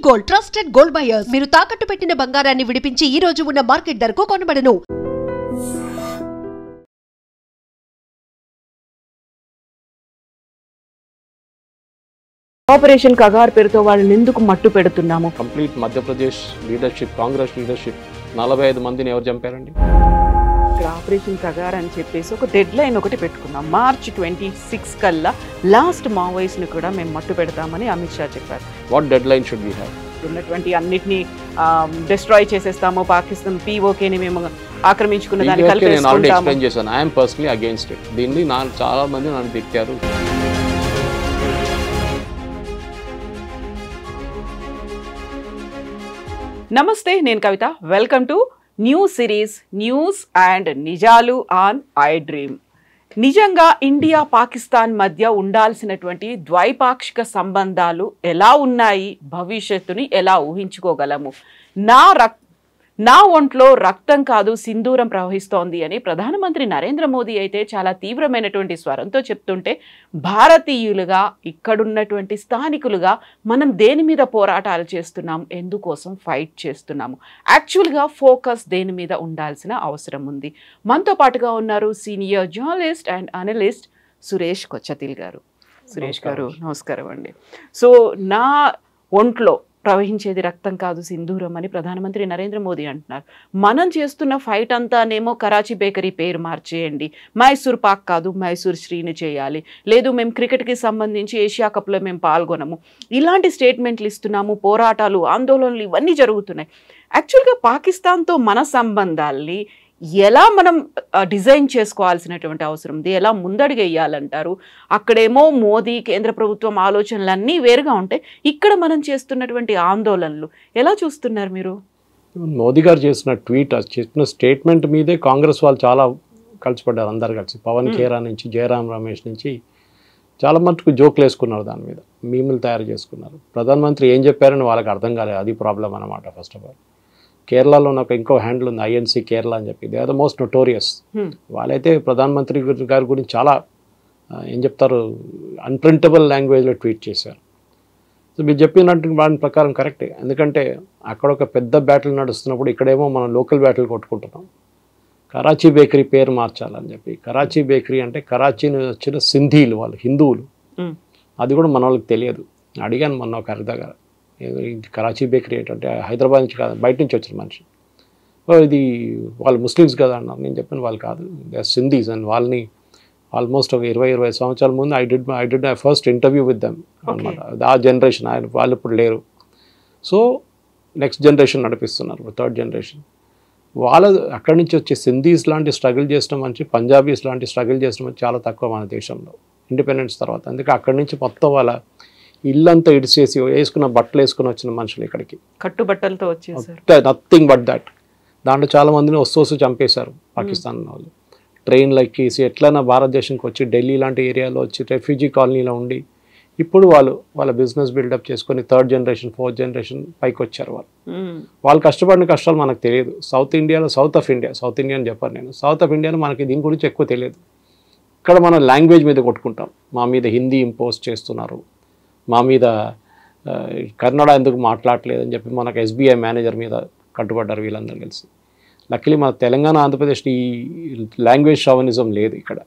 Gold trusted gold buyers. మీరు తాకట్టు పెట్టిన బంగారాన్ని విడిపించి ఈ రోజు ఉన్న మార్కెట్ ధరకు కొనబడను. ఆపరేషన్ కగార్ పేరుతో వాళ్ళని ఎందుకు మట్టు పెడుతున్నాము? Complete Madhya Pradesh leadership, Congress leadership 45 మందిని ఎవరు చంపారండి? ఆపరేషన్ కగార్ అని చెప్పేసి ఒక డెడ్ లైన్ ఒకటి పెట్టుకున్నాం. మార్చ్ 26 కల్లా లాస్ట్ మావోయిస్ట్ ని కూడా మేము మట్టు పెడతామని అమిత్ షా చెప్పారు. What deadline should we have? ఉన్నటువంటి అన్నిటిని డిస్ట్రాయ్ చేసేస్తాము, పాకిస్తాన్ పీఓకేని మేము ఆక్రమించుకున్న దాన్ని నేను ఆల్రెడీ ఎక్స్ప్లెయిన్ చేశాను. I'm personally against it. దీన్ని చాలా మంది నన్ను తిట్టారు. నమస్తే, నేను Kavitha. Welcome to new series news and నిజాలు ఆన్ ఐ డ్రీమ్. నిజంగా ఇండియా పాకిస్తాన్ మధ్య ఉండాల్సినటువంటి ద్వైపాక్షిక సంబంధాలు ఎలా ఉన్నాయి, భవిష్యత్తుని ఎలా ఊహించుకోగలము? నా ఒంట్లో రక్తం కాదు సింధూరం ప్రవహిస్తోంది అని ప్రధానమంత్రి నరేంద్ర మోదీ అయితే చాలా తీవ్రమైనటువంటి స్వరంతో చెప్తుంటే, భారతీయులుగా ఇక్కడున్నటువంటి స్థానికులుగా మనం దేని మీద పోరాటాలు చేస్తున్నాం, ఎందుకోసం ఫైట్ చేస్తున్నాము, యాక్చువల్గా ఫోకస్ దేని మీద ఉండాల్సిన అవసరం ఉంది. మనతో పాటుగా ఉన్నారు senior journalist and analyst Suresh Kochattil garu. Suresh గారు నమస్కారం అండి. సో నా ఒంట్లో ప్రవహించేది రక్తం కాదు సింధూరం అని ప్రధానమంత్రి నరేంద్ర మోదీ అంటున్నారు. మనం చేస్తున్న ఫైట్ అంతానేమో కరాచీ బేకరీ పేరు మార్చేయండి, మైసూర్ పాక్ కాదు మైసూర్ శ్రీని చేయాలి, లేదు మేము క్రికెట్కి సంబంధించి ఏషియా కప్లో మేము పాల్గొనము, ఇలాంటి స్టేట్మెంట్లు ఇస్తున్నాము, పోరాటాలు, ఆందోళనలు ఇవన్నీ జరుగుతున్నాయి. యాక్చువల్గా పాకిస్తాన్తో మన సంబంధాల్ని ఎలా మనం డిజైన్ చేసుకోవాల్సినటువంటి అవసరం ఉంది, ఎలా ముందడుగేయాలంటారు? అక్కడేమో మోదీ కేంద్ర ప్రభుత్వం ఆలోచనలన్నీ వేరుగా ఉంటాయి, ఇక్కడ మనం చేస్తున్నటువంటి ఆందోళనలు ఎలా చూస్తున్నారు మీరు? మోదీ గారు చేసిన ట్వీట్, చేసిన స్టేట్మెంట్ మీదే కాంగ్రెస్ వాళ్ళు చాలా కలిసిపడ్డారు. అందరు కలిసి పవన్ ఖేరా నుంచి జయరాం రమేష్ నుంచి చాలా మటుకు జోకులు వేసుకున్నారు, దాని మీద మీములు తయారు చేసుకున్నారు. ప్రధానమంత్రి ఏం చెప్పారని వాళ్ళకి అర్థం కాలేదు, అది ప్రాబ్లం అన్నమాట. ఫస్ట్ ఆఫ్ ఆల్ కేరళలో నాకు ఇంకో హ్యాండిల్ ఉంది, ఐఎన్సీ కేరళ అని చెప్పి. They are the most notorious. వాళ్ళైతే ప్రధానమంత్రి గారి గురించి చాలా ఏం చెప్తారు, అన్ప్రింటబుల్ లాంగ్వేజ్లో ట్వీట్ చేశారు. సో మీరు చెప్పినట్టు వాటి ప్రకారం కరెక్టే. ఎందుకంటే అక్కడ ఒక పెద్ద బ్యాటిల్ నడుస్తున్నప్పుడు ఇక్కడేమో మనం లోకల్ బ్యాటిల్ కొట్టుకుంటున్నాం. కరాచీ బేకరీ పేరు మార్చాలని చెప్పి. కరాచీ బేకరీ అంటే కరాచీ నుంచి వచ్చిన సింధీలు, వాళ్ళు హిందువులు. అది కూడా మన వాళ్ళకి తెలియదు. అడిగాను మొన్న ఒక అర్థగా, కరాచీ బేకరీ ఏంటంటే హైదరాబాద్ నుంచి కాదు, బయట నుంచి వచ్చిన మనిషి. ఇది వాళ్ళు ముస్లిమ్స్ కదా అన్నారు. నేను చెప్పాను వాళ్ళు కాదు, దే ఆర్ సింధీస్. అండ్ వాళ్ళని ఆల్మోస్ట్ ఒక 20 సంవత్సరాల ముందు I did my first interview with them అనమాట. ఆ జనరేషన్, వాళ్ళు ఇప్పుడు లేరు. సో నెక్స్ట్ జనరేషన్ నడిపిస్తున్నారు, థర్డ్ జనరేషన్. వాళ్ళ అక్కడి నుంచి వచ్చే సింధీస్ లాంటి స్ట్రగుల్ చేసిన మనిషి, పంజాబీస్ లాంటి స్ట్రగుల్ చేసిన మనిషి చాలా తక్కువ మన దేశంలో ఇండిపెండెన్స్ తర్వాత. అందుకే అక్కడి నుంచి మొత్తం వాళ్ళ ఇల్లంతా ఇడిచేసి వేసుకున్న బట్టలు వేసుకుని వచ్చిన మనుషులు ఇక్కడికి కట్టుబట్టలతో వచ్చేసారు. Nothing but that. దాంట్లో చాలా మందిని వస్తూ చంపేశారు పాకిస్తాన్ వాళ్ళు. ట్రైన్లు ఎక్కేసి ఎట్లైనా భారతదేశంకి వచ్చి ఢిల్లీ లాంటి ఏరియాలో వచ్చి రెఫ్యూజీ కాలనీలో ఉండి ఇప్పుడు వాళ్ళ బిజినెస్ బిల్డప్ చేసుకొని థర్డ్ జనరేషన్, ఫోర్త్ జనరేషన్ పైకి వచ్చారు. వాళ్ళు కష్టపడిన కష్టాలు మనకు తెలియదు. సౌత్ ఇండియాలో, సౌత్ ఆఫ్ ఇండియా అని చెప్పాను నేను, సౌత్ ఆఫ్ ఇండియాలో మనకి దీని గురించి ఎక్కువ తెలియదు. ఇక్కడ మనం లాంగ్వేజ్ మీద కొట్టుకుంటాం, మా మీద హిందీ ఇంపోజ్ చేస్తున్నారు, మా మీద కన్నడ ఎందుకు మాట్లాడలేదని చెప్పి మనకు ఎస్బీఐ మేనేజర్ మీద కట్టుబడ్డారు వీళ్ళందరూ కలిసి. లక్కీలీ మన తెలంగాణ, ఆంధ్రప్రదేశ్లో ఈ లాంగ్వేజ్ షావనిజం లేదు. ఇక్కడ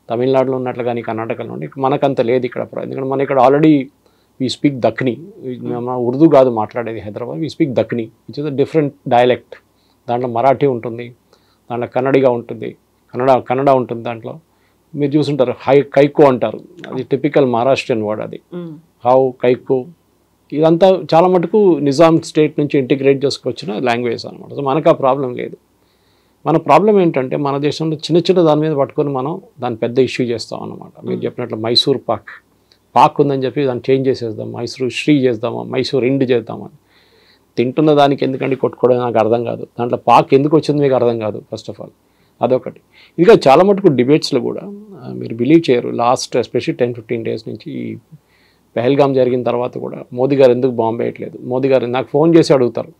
తమిళనాడులో ఉన్నట్లు కానీ కర్ణాటకలో ఉండి మనకంత లేదు ఇక్కడ. ఎందుకంటే మన ఇక్కడ ఆల్రెడీ వీ స్పీక్ దక్ని. మన ఉర్దూ కాదు మాట్లాడేది Hyderabad, we speak Dakhni which is a different dialect. దాంట్లో మరాఠీ ఉంటుంది, దాంట్లో కన్నడిగా ఉంటుంది, కన్నడ ఉంటుంది. దాంట్లో మీరు చూసుంటారు కైకో అంటారు, అది టిపికల్ మహారాష్ట్రియన్ వర్డ్. అది హౌ, కైకో, ఇదంతా చాలా మటుకు నిజాం స్టేట్ నుంచి ఇంటిగ్రేట్ చేసుకొచ్చిన లాంగ్వేజ్ అనమాట. సో మనకు ఆ ప్రాబ్లం లేదు. మన ప్రాబ్లం ఏంటంటే మన దేశంలో చిన్న దాని మీద పట్టుకొని మనం దాన్ని పెద్ద ఇష్యూ చేస్తాం అన్నమాట. మీరు చెప్పినట్లు మైసూర్ పాక్ ఉందని చెప్పి దాన్ని చేంజ్ చేసేద్దాం, మైసూర్ శ్రీ చేద్దామా, మైసూర్ ఇండి చేద్దామని. తింటున్న దానికి ఎందుకంటే కొట్టుకోవడం నాకు అర్థం కాదు. దాంట్లో పాక్ ఎందుకు వచ్చింది మీకు అర్థం కాదు ఫస్ట్ ఆఫ్ ఆల్. అదొకటి. ఇంకా చాలా మటుకు డిబేట్స్లో కూడా మీరు బిలీవ్ చేయరు, లాస్ట్ ఎస్పెషల్లీ 10-15 డేస్ నుంచి ఈ పెహల్గాం జరిగిన తర్వాత కూడా మోదీ గారు ఎందుకు బాంబు వేయట్లేదు, మోదీ గారు నాకు ఫోన్ చేసి అడుగుతారు.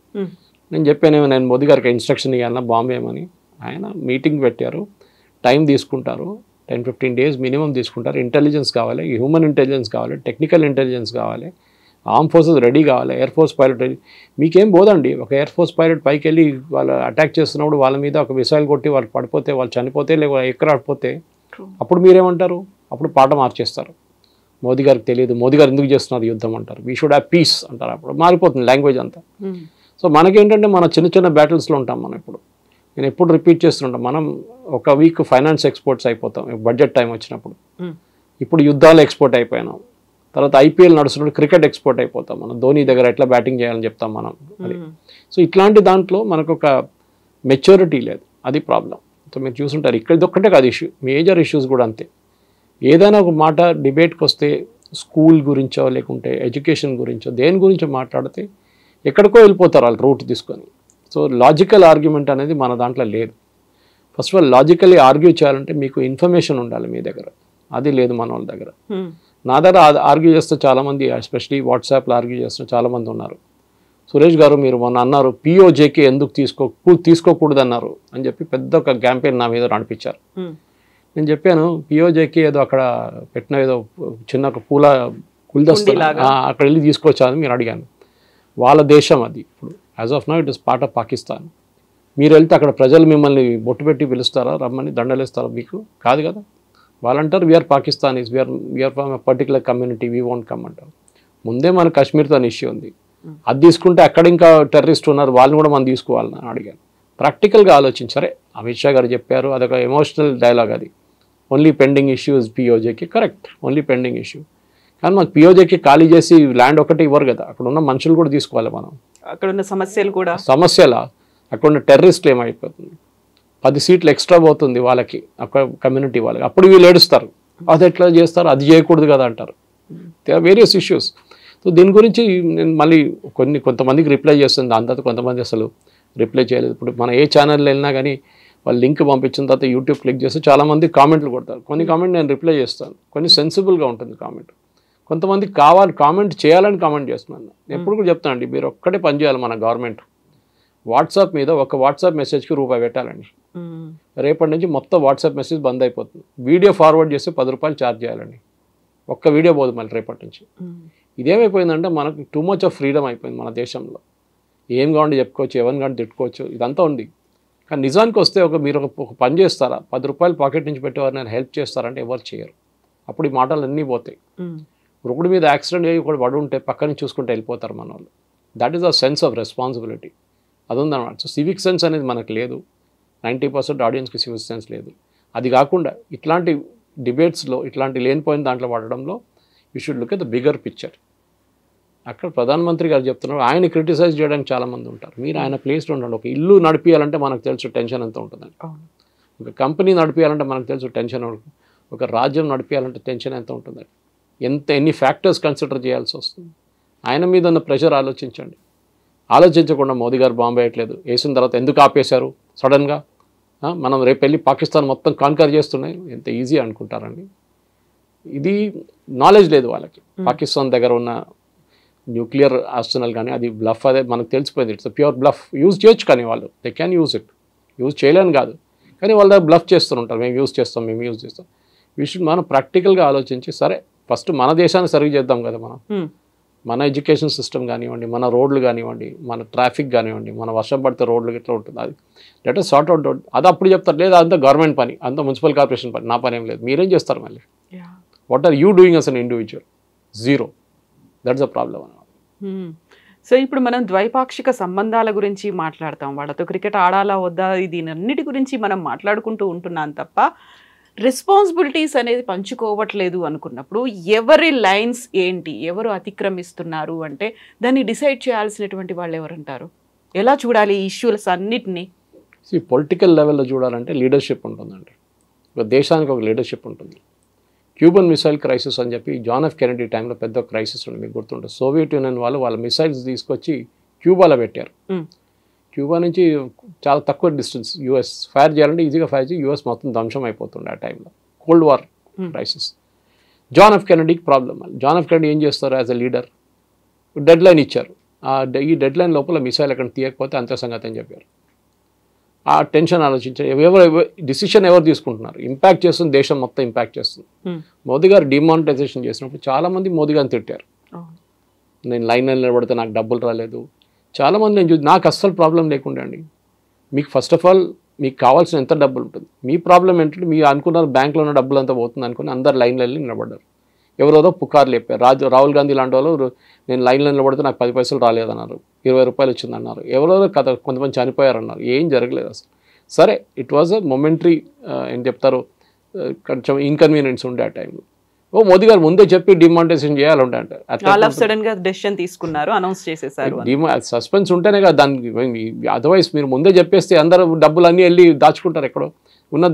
నేను చెప్పాను, నేను మోదీ గారికి ఇన్స్ట్రక్షన్ ఇవ్వాలన్నా బాంబు వేయమని. ఆయన మీటింగ్ పెట్టారు, టైం తీసుకుంటారు, 10-15 డేస్ మినిమం తీసుకుంటారు. ఇంటెలిజెన్స్ కావాలి, హ్యూమన్ ఇంటెలిజెన్స్ కావాలి, టెక్నికల్ ఇంటెలిజెన్స్ కావాలి, ఆర్మ్ ఫోర్సెస్ రెడీ కావాలి, ఎయిర్ ఫోర్స్ పైలట్ రెడీ. మీకేం పోదండి, ఒక ఎయిర్ ఫోర్స్ పైలట్ పైకి వెళ్ళి వాళ్ళు అటాక్ చేస్తున్నప్పుడు వాళ్ళ మీద ఒక మిసైల్ కొట్టి వాళ్ళు పడిపోతే, వాళ్ళు చనిపోతే, లేక ఎక్కరాడిపోతే అప్పుడు మీరేమంటారు? అప్పుడు పాట మార్చేస్తారు. మోదీ గారికి తెలియదు, మోదీ గారు ఎందుకు చేస్తున్నారు యుద్ధం అంటారు. వీ షుడ్ హ్యావ్ పీస్ అంటారు. అప్పుడు మారిపోతుంది లాంగ్వేజ్ అంతా. సో మనకేంటంటే మన చిన్న చిన్న బ్యాటిల్స్లో ఉంటాం మనం. ఇప్పుడు నేను ఎప్పుడు రిపీట్ చేస్తుంటాం, మనం ఒక వీక్ ఫైనాన్స్ ఎక్స్పోర్ట్స్ అయిపోతాం బడ్జెట్ టైం వచ్చినప్పుడు. ఇప్పుడు యుద్ధాలు ఎక్స్పోర్ట్ అయిపోయినాం. తర్వాత ఐపీఎల్ నడుస్తున్నప్పుడు క్రికెట్ ఎక్స్పోర్ట్ అయిపోతాం మనం. ధోని దగ్గర ఎట్లా బ్యాటింగ్ చేయాలని చెప్తాం మనం. అది సో ఇట్లాంటి దాంట్లో మనకు ఒక మెచ్యూరిటీ లేదు, అది ప్రాబ్లం. సో మీరు చూసుంటారు ఇక్కడ ఒక్కటే కాదు ఇష్యూ, మేజర్ ఇష్యూస్ కూడా అంతే. ఏదైనా ఒక మాట డిబేట్కి వస్తే స్కూల్ గురించో లేకుంటే ఎడ్యుకేషన్ గురించో దేని గురించో మాట్లాడితే ఎక్కడికో వెళ్ళిపోతారు వాళ్ళు రూట్ తీసుకొని. సో లాజికల్ ఆర్గ్యుమెంట్ అనేది మన దాంట్లో లేదు. First of all logically argue చేయాలంటే మీకు ఇన్ఫర్మేషన్ ఉండాలి మీ దగ్గర, అది లేదు మన వాళ్ళ దగ్గర. నా దగ్గర ఆర్గ్యూ చేస్తే చాలామంది, ఎస్పెషలీ వాట్సాప్లో ఆర్గ్యూ చేస్తున్న చాలామంది ఉన్నారు. సురేష్ గారు మీరు మొన్న అన్నారు పిఓజేకి ఎందుకు తీసుకోకూడదు అన్నారు అని చెప్పి పెద్ద ఒక క్యాంపెయిన్ నా మీద నడిపించారు. నేను చెప్పాను పిఓజేకి ఏదో అక్కడ పెట్టిన ఏదో చిన్న ఒక కుల్దస్తా అక్కడ వెళ్ళి తీసుకోవచ్చా అని మీరు అడిగాను. వాళ్ళ దేశం అది. ఇప్పుడు as of now it is part of Pakistan. మీరు వెళ్తే అక్కడ ప్రజలు మిమ్మల్ని బొట్టు పెట్టి పిలుస్తారా, రమ్మని దండలేస్తారా? మీకు కాదు కదా. వాళ్ళంటారు we are Pakistanis, we are from a particular community, we won't come అంటారు. ముందే మన కాశ్మీర్తో ఇష్యూ ఉంది, అది తీసుకుంటే అక్కడ ఇంకా టెర్రరిస్ట్ ఉన్నారు, వాళ్ళని కూడా మనం తీసుకోవాలని అడిగాను. ప్రాక్టికల్గా ఆలోచించారే. అమిత్ షా గారు చెప్పారు, అదొక ఎమోషనల్ డైలాగ్. అది ఓన్లీ పెండింగ్ ఇష్యూ ఇస్ పిఓజేకి, కరెక్ట్, ఓన్లీ పెండింగ్ ఇష్యూ. కానీ మనకు పిఓజేకి ఖాళీ చేసి ల్యాండ్ ఒకటి ఇవ్వరు కదా, అక్కడ ఉన్న మనుషులు కూడా తీసుకోవాలి మనం. అక్కడ ఉన్న సమస్యలు కూడా సమస్యలా, అక్కడ ఉన్న టెర్రరిస్టులు ఏమైపోతుంది, 10 సీట్లు ఎక్స్ట్రా పోతుంది వాళ్ళకి, అక్కడ కమ్యూనిటీ వాళ్ళకి. అప్పుడు వీళ్ళు ఏడుస్తారు, అది ఎట్లా చేస్తారు, అది చేయకూడదు కదా అంటారు. They are various issues. So దీని గురించి నేను మళ్ళీ కొంతమందికి రిప్లై చేస్తుంది, దాని తర్వాత కొంతమంది అసలు రిప్లై చేయలేదు. ఇప్పుడు మన ఏ ఛానల్లో వెళ్ళినా కానీ వాళ్ళు లింక్ పంపించిన తర్వాత యూట్యూబ్ క్లిక్ చేస్తే చాలామంది కామెంట్లు కొడతారు. కొన్ని కామెంట్ నేను రిప్లై చేస్తాను, కొన్ని సెన్సిబుల్గా ఉంటుంది కామెంట్. కొంతమంది కామెంట్ చేయాలని కామెంట్ చేస్తున్నాను. నేను ఎప్పుడు కూడా చెప్తానండి, మీరు ఒక్కటే పని చేయాలి. మన గవర్నమెంట్ వాట్సాప్ మీద ఒక వాట్సాప్ మెసేజ్కి ₹1 పెట్టాలండి. రేపటి నుంచి మొత్తం వాట్సాప్ మెసేజ్ బంద్ అయిపోతుంది. వీడియో ఫార్వర్డ్ చేస్తే ₹10 ఛార్జ్ చేయాలండి. ఒక్క వీడియో పోదు మళ్ళీ రేపటి నుంచి. ఇదేమైపోయిందంటే మనకు టూ మచ్ ఆఫ్ ఫ్రీడమ్ అయిపోయింది మన దేశంలో. ఏం కావాలంటే చెప్పుకోవచ్చు, ఎవరిని కానీ తిట్టుకోవచ్చు, ఇదంతా ఉంది. కానీ నిజానికి వస్తే మీరు ఒక పని చేస్తారా, ₹10 పాకెట్ నుంచి పెట్టేవారు నేను హెల్ప్ చేస్తారంటే ఎవరు చేయరు. అప్పుడు ఈ మాటలు అన్నీ పోతాయి. ఒకటి మీద యాక్సిడెంట్ అయ్యి ఒకటి పడి ఉంటే పక్కన చూసుకుంటే వెళ్ళిపోతారు మన వాళ్ళు. That is a sense of responsibility, అది ఉందన్నమాట. సో సివిక్ సెన్స్ అనేది మనకు లేదు. 90% ఆడియన్స్కి సివిక్ సెన్స్ లేదు. అది కాకుండా ఇట్లాంటి డిబేట్స్లో ఇట్లాంటి లేనిపోయిన దాంట్లో పడడంలో you should look at the bigger picture. అక్కడ ప్రధానమంత్రి గారు చెప్తున్నారు, ఆయన క్రిటిసైజ్ చేయడానికి చాలామంది ఉంటారు. మీరు ఆయన ప్లేస్లో ఉండండి. ఒక ఇల్లు నడిపించాలంటే మనకు తెలుసు టెన్షన్ ఎంత ఉంటుందండి. ఒక కంపెనీ నడిపించాలంటే మనకు తెలుసు టెన్షన్, ఒక రాజ్యం నడిపించాలంటే టెన్షన్ ఎంత ఉంటుందండి. ఎన్ని ఫ్యాక్టర్స్ కన్సిడర్ చేయాల్సి వస్తుంది. ఆయన మీద ఉన్న ప్రెషర్ ఆలోచించండి. ఆలోచించకుండా మోదీ గారు బాంబు వేయట్లేదు, వేసిన తర్వాత ఎందుకు ఆపేశారు సడన్గా? మనం రేపు వెళ్ళి పాకిస్తాన్ మొత్తం కాన్కర్ చేస్తున్నాయి, ఎంత ఈజీ అనుకుంటారండి. ఇది నాలెడ్జ్ లేదు వాళ్ళకి. పాకిస్తాన్ దగ్గర ఉన్న న్యూక్లియర్ ఆర్సెనల్ కానీ అది బ్లఫ్, అదే మనకు తెలిసిపోయింది. It's pure bluff. యూజ్ చేయొచ్చు కానీ వాళ్ళు they can use it, use చేయలేని కాదు. కానీ వాళ్ళ దగ్గర బ్లఫ్ చేస్తుంటారు, మేము యూజ్ చేస్తాం. మనం ప్రాక్టికల్గా ఆలోచించి సరే ఫస్ట్ మన దేశాన్ని సరిగ్గా చేద్దాం కదా. మన ఎడ్యుకేషన్ సిస్టమ్ కానివ్వండి, మన రోడ్లు కానివ్వండి, మన ట్రాఫిక్ కానివ్వండి, మన వర్షం పడితే రోడ్లు ఇట్లా ఉంటుంది, అది లెట్ us సార్ట్ అవుట్. అది అప్పుడు చెప్తారు, లేదు అంతా గవర్నమెంట్ పని, అంతా మున్సిపల్ కార్పొరేషన్ పని, నా పని ఏం లేదు. మీరేం చేస్తారు మళ్ళీ? What are you doing as an individual? Zero. That's a problem అన్నమాట. సో ఇప్పుడు మనం ద్వైపాక్షిక సంబంధాల గురించి మాట్లాడతాం, వాళ్ళతో క్రికెట్ ఆడాలా వద్దా, దీనన్నిటి గురించి మనం మాట్లాడుకుంటూ ఉంటున్నాం తప్ప రెస్పాన్సిబిలిటీస్ అనేది పంచుకోవట్లేదు అనుకున్నప్పుడు ఎవరి లైన్స్ ఏంటి, ఎవరు అతిక్రమిస్తున్నారు అంటే దాన్ని డిసైడ్ చేయాల్సినటువంటి వాళ్ళు ఎవరంటారు? ఎలా చూడాలి ఈ ఇష్యూస్ అన్నిటినీ? పొలిటికల్ లెవెల్లో చూడాలంటే లీడర్షిప్ ఉంటుందండి. ఒక దేశానికి ఒక లీడర్షిప్ ఉంటుంది. క్యూబన్ మిసైల్ క్రైసిస్ అని చెప్పి జాన్ ఎఫ్ కెనడీ టైంలో పెద్ద క్రైసిస్ ఉంది, మీకు గుర్తుంటుంది. సోవియట్ యూనియన్ వాళ్ళ మిసైల్స్ తీసుకొచ్చి క్యూబాలో పెట్టారు. క్యూబా నుంచి చాలా తక్కువ డిస్టెన్స్ యూఎస్ ఫైర్ చేయాలంటే ఈజీగా ఫైర్ చేసి యూఎస్ మొత్తం ధ్వంసం అయిపోతుండే ఆ టైంలో. Cold war crisis. John F కెనడీకి ప్రాబ్లం. జాన్ ఎఫ్ కెనడీ ఏం చేస్తారు, as a leader deadline ఇచ్చారు. ఈ డెడ్ లైన్ లోపల మిసైల్ ఎక్కడ తీయకపోతే అంతే సంగతి అని చెప్పారు. ఆ టెన్షన్ ఆలోచించారు. డిసిషన్ ఎవరు తీసుకుంటున్నారు? ఇంపాక్ట్ చేస్తుంది, దేశం మొత్తం ఇంపాక్ట్ చేస్తుంది. మోదీ గారు డిమానిటైజేషన్ చేసినప్పుడు చాలామంది మోదీ గారిని తిట్టారు. నేను లైన్లో నిలబడితే నాకు డబ్బులు రాలేదు. చాలామంది నేను నాకు అస్సలు ప్రాబ్లం లేకుండా అండి. మీకు ఫస్ట్ ఆఫ్ ఆల్ మీకు కావాల్సిన ఎంత డబ్బులు ఉంటుంది, మీ ప్రాబ్లం ఏంటంటే మీరు అనుకున్నారు బ్యాంక్లో ఉన్న డబ్బులు అంతా పోతుంది అనుకుని అందరు లైన్లో వెళ్ళి నిలబడ్డారు. ఎవరెవరో పుకార్లు చెప్పారు. రాహుల్ గాంధీ లాంటి వాళ్ళు నేను లైన్లో నిలబడితే నాకు 10 పైసలు రాలేదన్నారు, 20 రూపాయలు వచ్చిందన్నారు. ఎవరెవరో కొంతమంది చనిపోయారన్నారు. ఏం జరగలేదు అసలు. సరే, ఇట్ వాజ్ అ మొమెంటరీ ఏం చెప్తారు, కొంచెం ఇన్కన్వీనియన్స్ ఉండే ఆ టైంలో. మోదీ గారు ముందే చెప్పి డిమానిటైజేషన్ చేయాలంటే సడన్ గా డెసిషన్ తీసుకున్నారు, అనౌన్స్ చేసేసారు. సస్పెన్స్ ఉంటేనే కదా దానికి. అదర్వైజ్ మీరు ముందే చెప్పేస్తే అందరూ డబ్బులు అన్నీ వెళ్ళి దాచుకుంటారు. ఎక్కడో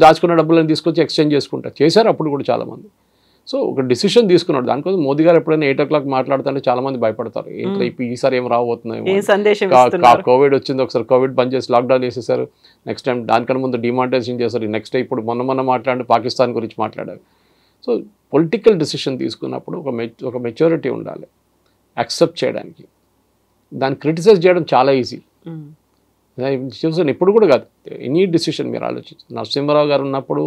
దాచుకున్న డబ్బులన్నీ తీసుకొచ్చి ఎక్స్చేంజ్ చేసుకుంటారు. చేశారు అప్పుడు కూడా చాలామంది. సో ఒక డిసిషన్ తీసుకున్నాడు. దానికోసం మోదీ గారు ఎప్పుడైనా 8 o'clock మాట్లాడుతుంటే చాలా మంది భయపడతారు. ఏంటో ఈసారి ఏం రాబోతున్నాయి, కోవిడ్ వచ్చింది, ఒకసారి కోవిడ్ బంద్ చేసి లాక్డౌన్ చేసేసారు, నెక్స్ట్ టైం దానికన్నా ముందు డిమానిటైజేషన్ చేశారు, నెక్స్ట్ టైం ఇప్పుడు మొన్న మాట్లాడి పాకిస్తాన్ గురించి మాట్లాడారు. సో పొలిటికల్ డిసిషన్ తీసుకున్నప్పుడు ఒక మెచ్యూరిటీ ఉండాలి యాక్సెప్ట్ చేయడానికి. దాన్ని క్రిటిసైజ్ చేయడం చాలా ఈజీ. చూసాను ఇప్పుడు కూడా కాదు, ఎనీ డిసిషన్ మీరు ఆలోచించి. నరసింహారావు గారు ఉన్నప్పుడు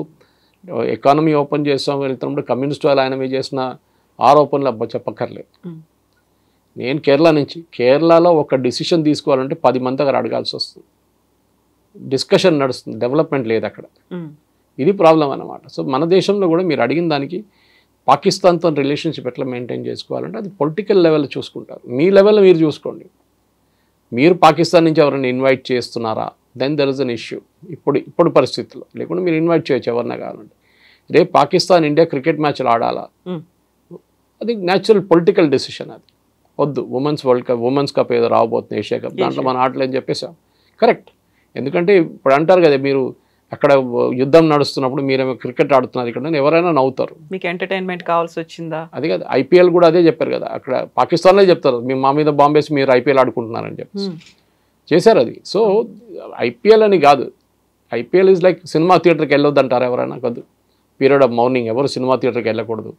ఎకానమీ ఓపెన్ చేస్తాం వెళ్తున్నప్పుడు కమ్యూనిస్ట్ వాళ్ళు ఆయన మీద చేసిన ఆరోపణలు చెప్పక్కర్లేదు. నేను కేరళలో ఒక డిసిషన్ తీసుకోవాలంటే 10 మంది దగ్గర అడగాల్సి వస్తుంది. డిస్కషన్ నడుస్తుంది, డెవలప్మెంట్ లేదు అక్కడ. ఇది ప్రాబ్లం అన్నమాట. సో మన దేశంలో కూడా మీరు అడిగిన దానికి పాకిస్తాన్తో రిలేషన్షిప్ ఎట్లా మెయింటైన్ చేసుకోవాలంటే అది పొలిటికల్ లెవెల్ చూసుకుంటారు. మీ లెవెల్లో మీరు చూసుకోండి. మీరు పాకిస్తాన్ నుంచి ఎవరైనా ఇన్వైట్ చేస్తున్నారా, then there is an issue. ఇప్పుడు పరిస్థితుల్లో లేకుండా మీరు ఇన్వైట్ చేయొచ్చు ఎవరినా కావాలంటే. రేపు పాకిస్తాన్ ఇండియా క్రికెట్ మ్యాచ్లు ఆడాలా, అది న్యాచురల్ పొలిటికల్ డెసిషన్. అది వద్దు, ఉమెన్స్ కప్ ఏదో రాబోతుంది, ఏషియా కప్, దాంట్లో మన ఆటలు అని చెప్పేసాం. కరెక్ట్. ఎందుకంటే ఇప్పుడు అంటారు కదా, మీరు అక్కడ యుద్ధం నడుస్తున్నప్పుడు మీరేమో క్రికెట్ ఆడుతున్నారు ఇక్కడ, ఎవరైనా నవ్వుతారు. మీకు ఎంటర్టైన్మెంట్ కావాల్సి వచ్చిందా? అది కదా, ఐపీఎల్ కూడా అదే చెప్పారు కదా, అక్కడ పాకిస్తాన్లో చెప్తారు మా మీద బాంబేసి మీరు ఐపీఎల్ ఆడుకుంటున్నారని చెప్పి చేశారు అది. సో ఐపీఎల్ అని కాదు, ఐపీఎల్ ఈజ్ లైక్ సినిమా థియేటర్కి వెళ్ళొద్దు అంటారు ఎవరైనా. కాదు, పీరియడ్ ఆఫ్ మౌర్నింగ్ ఎవరు సినిమా థియేటర్కి వెళ్ళకూడదు,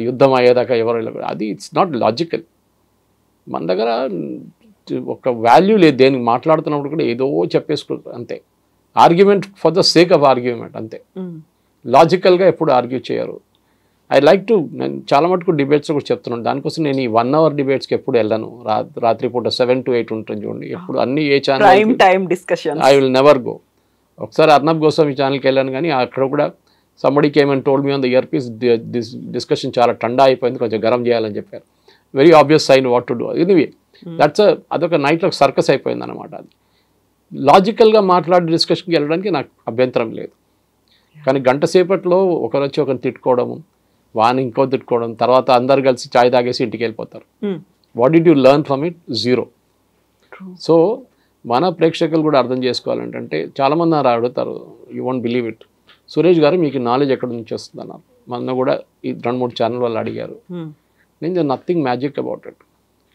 యుద్ధం అయ్యేదాకా ఎవరు వెళ్ళకూడదు. అది ఇట్స్ నాట్ లాజికల్. మన దగ్గర ఒక వాల్యూ లేదు, దేనికి మాట్లాడుతున్నప్పుడు కూడా ఏదో చెప్పేసుకుంటారు అంతే. Argument for the sake of argument అంతే. లాజికల్గా ఎప్పుడు ఆర్గ్యూ చేయరు. ఐ లైక్ టు, నేను చాలా మటుకు డిబేట్స్ కూడా చెప్తున్నాను, దానికోసం నేను ఈ 1 hour డిబేట్స్కి ఎప్పుడు వెళ్ళను. రాత్రిపూట 7 to 8 ఉంటుంది చూడండి, ఎప్పుడు అన్ని ఏ channel I will never go. ఒకసారి అర్నబ్ గోస్వామి ఛానల్కి వెళ్ళాను, కానీ అక్కడ కూడా somebody came and told me on the earpiece discussion చాలా టండా అయిపోయింది, కొంచెం గరం చేయాలని చెప్పారు. Very obvious sign what to do. Anyway అదొక నైట్లో సర్కస్ అయిపోయింది అనమాట. అది లాజికల్గా మాట్లాడే డిస్కషన్కి వెళ్ళడానికి నాకు అభ్యంతరం లేదు. కానీ గంట సేపట్లో ఒకరు వచ్చి ఒకరిని తిట్టుకోవడము, వాని ఇంకో తిట్టుకోవడం, తర్వాత అందరు కలిసి చాయ్ తాగేసి ఇంటికి వెళ్ళిపోతారు. What did you learn from it? Zero. So మన ప్రేక్షకులు కూడా అర్థం చేసుకోవాలంటే, చాలామంది నాకు అడుగుతారు, you won't believe it, Suresh గారు మీకు నాలెడ్జ్ ఎక్కడి నుంచి వస్తుంది అన్నారు. మొన్న కూడా ఈ 2-3 ఛానల్ వాళ్ళు అడిగారు. నేను నథింగ్ మ్యాజిక్ అబౌట్ ఇట్.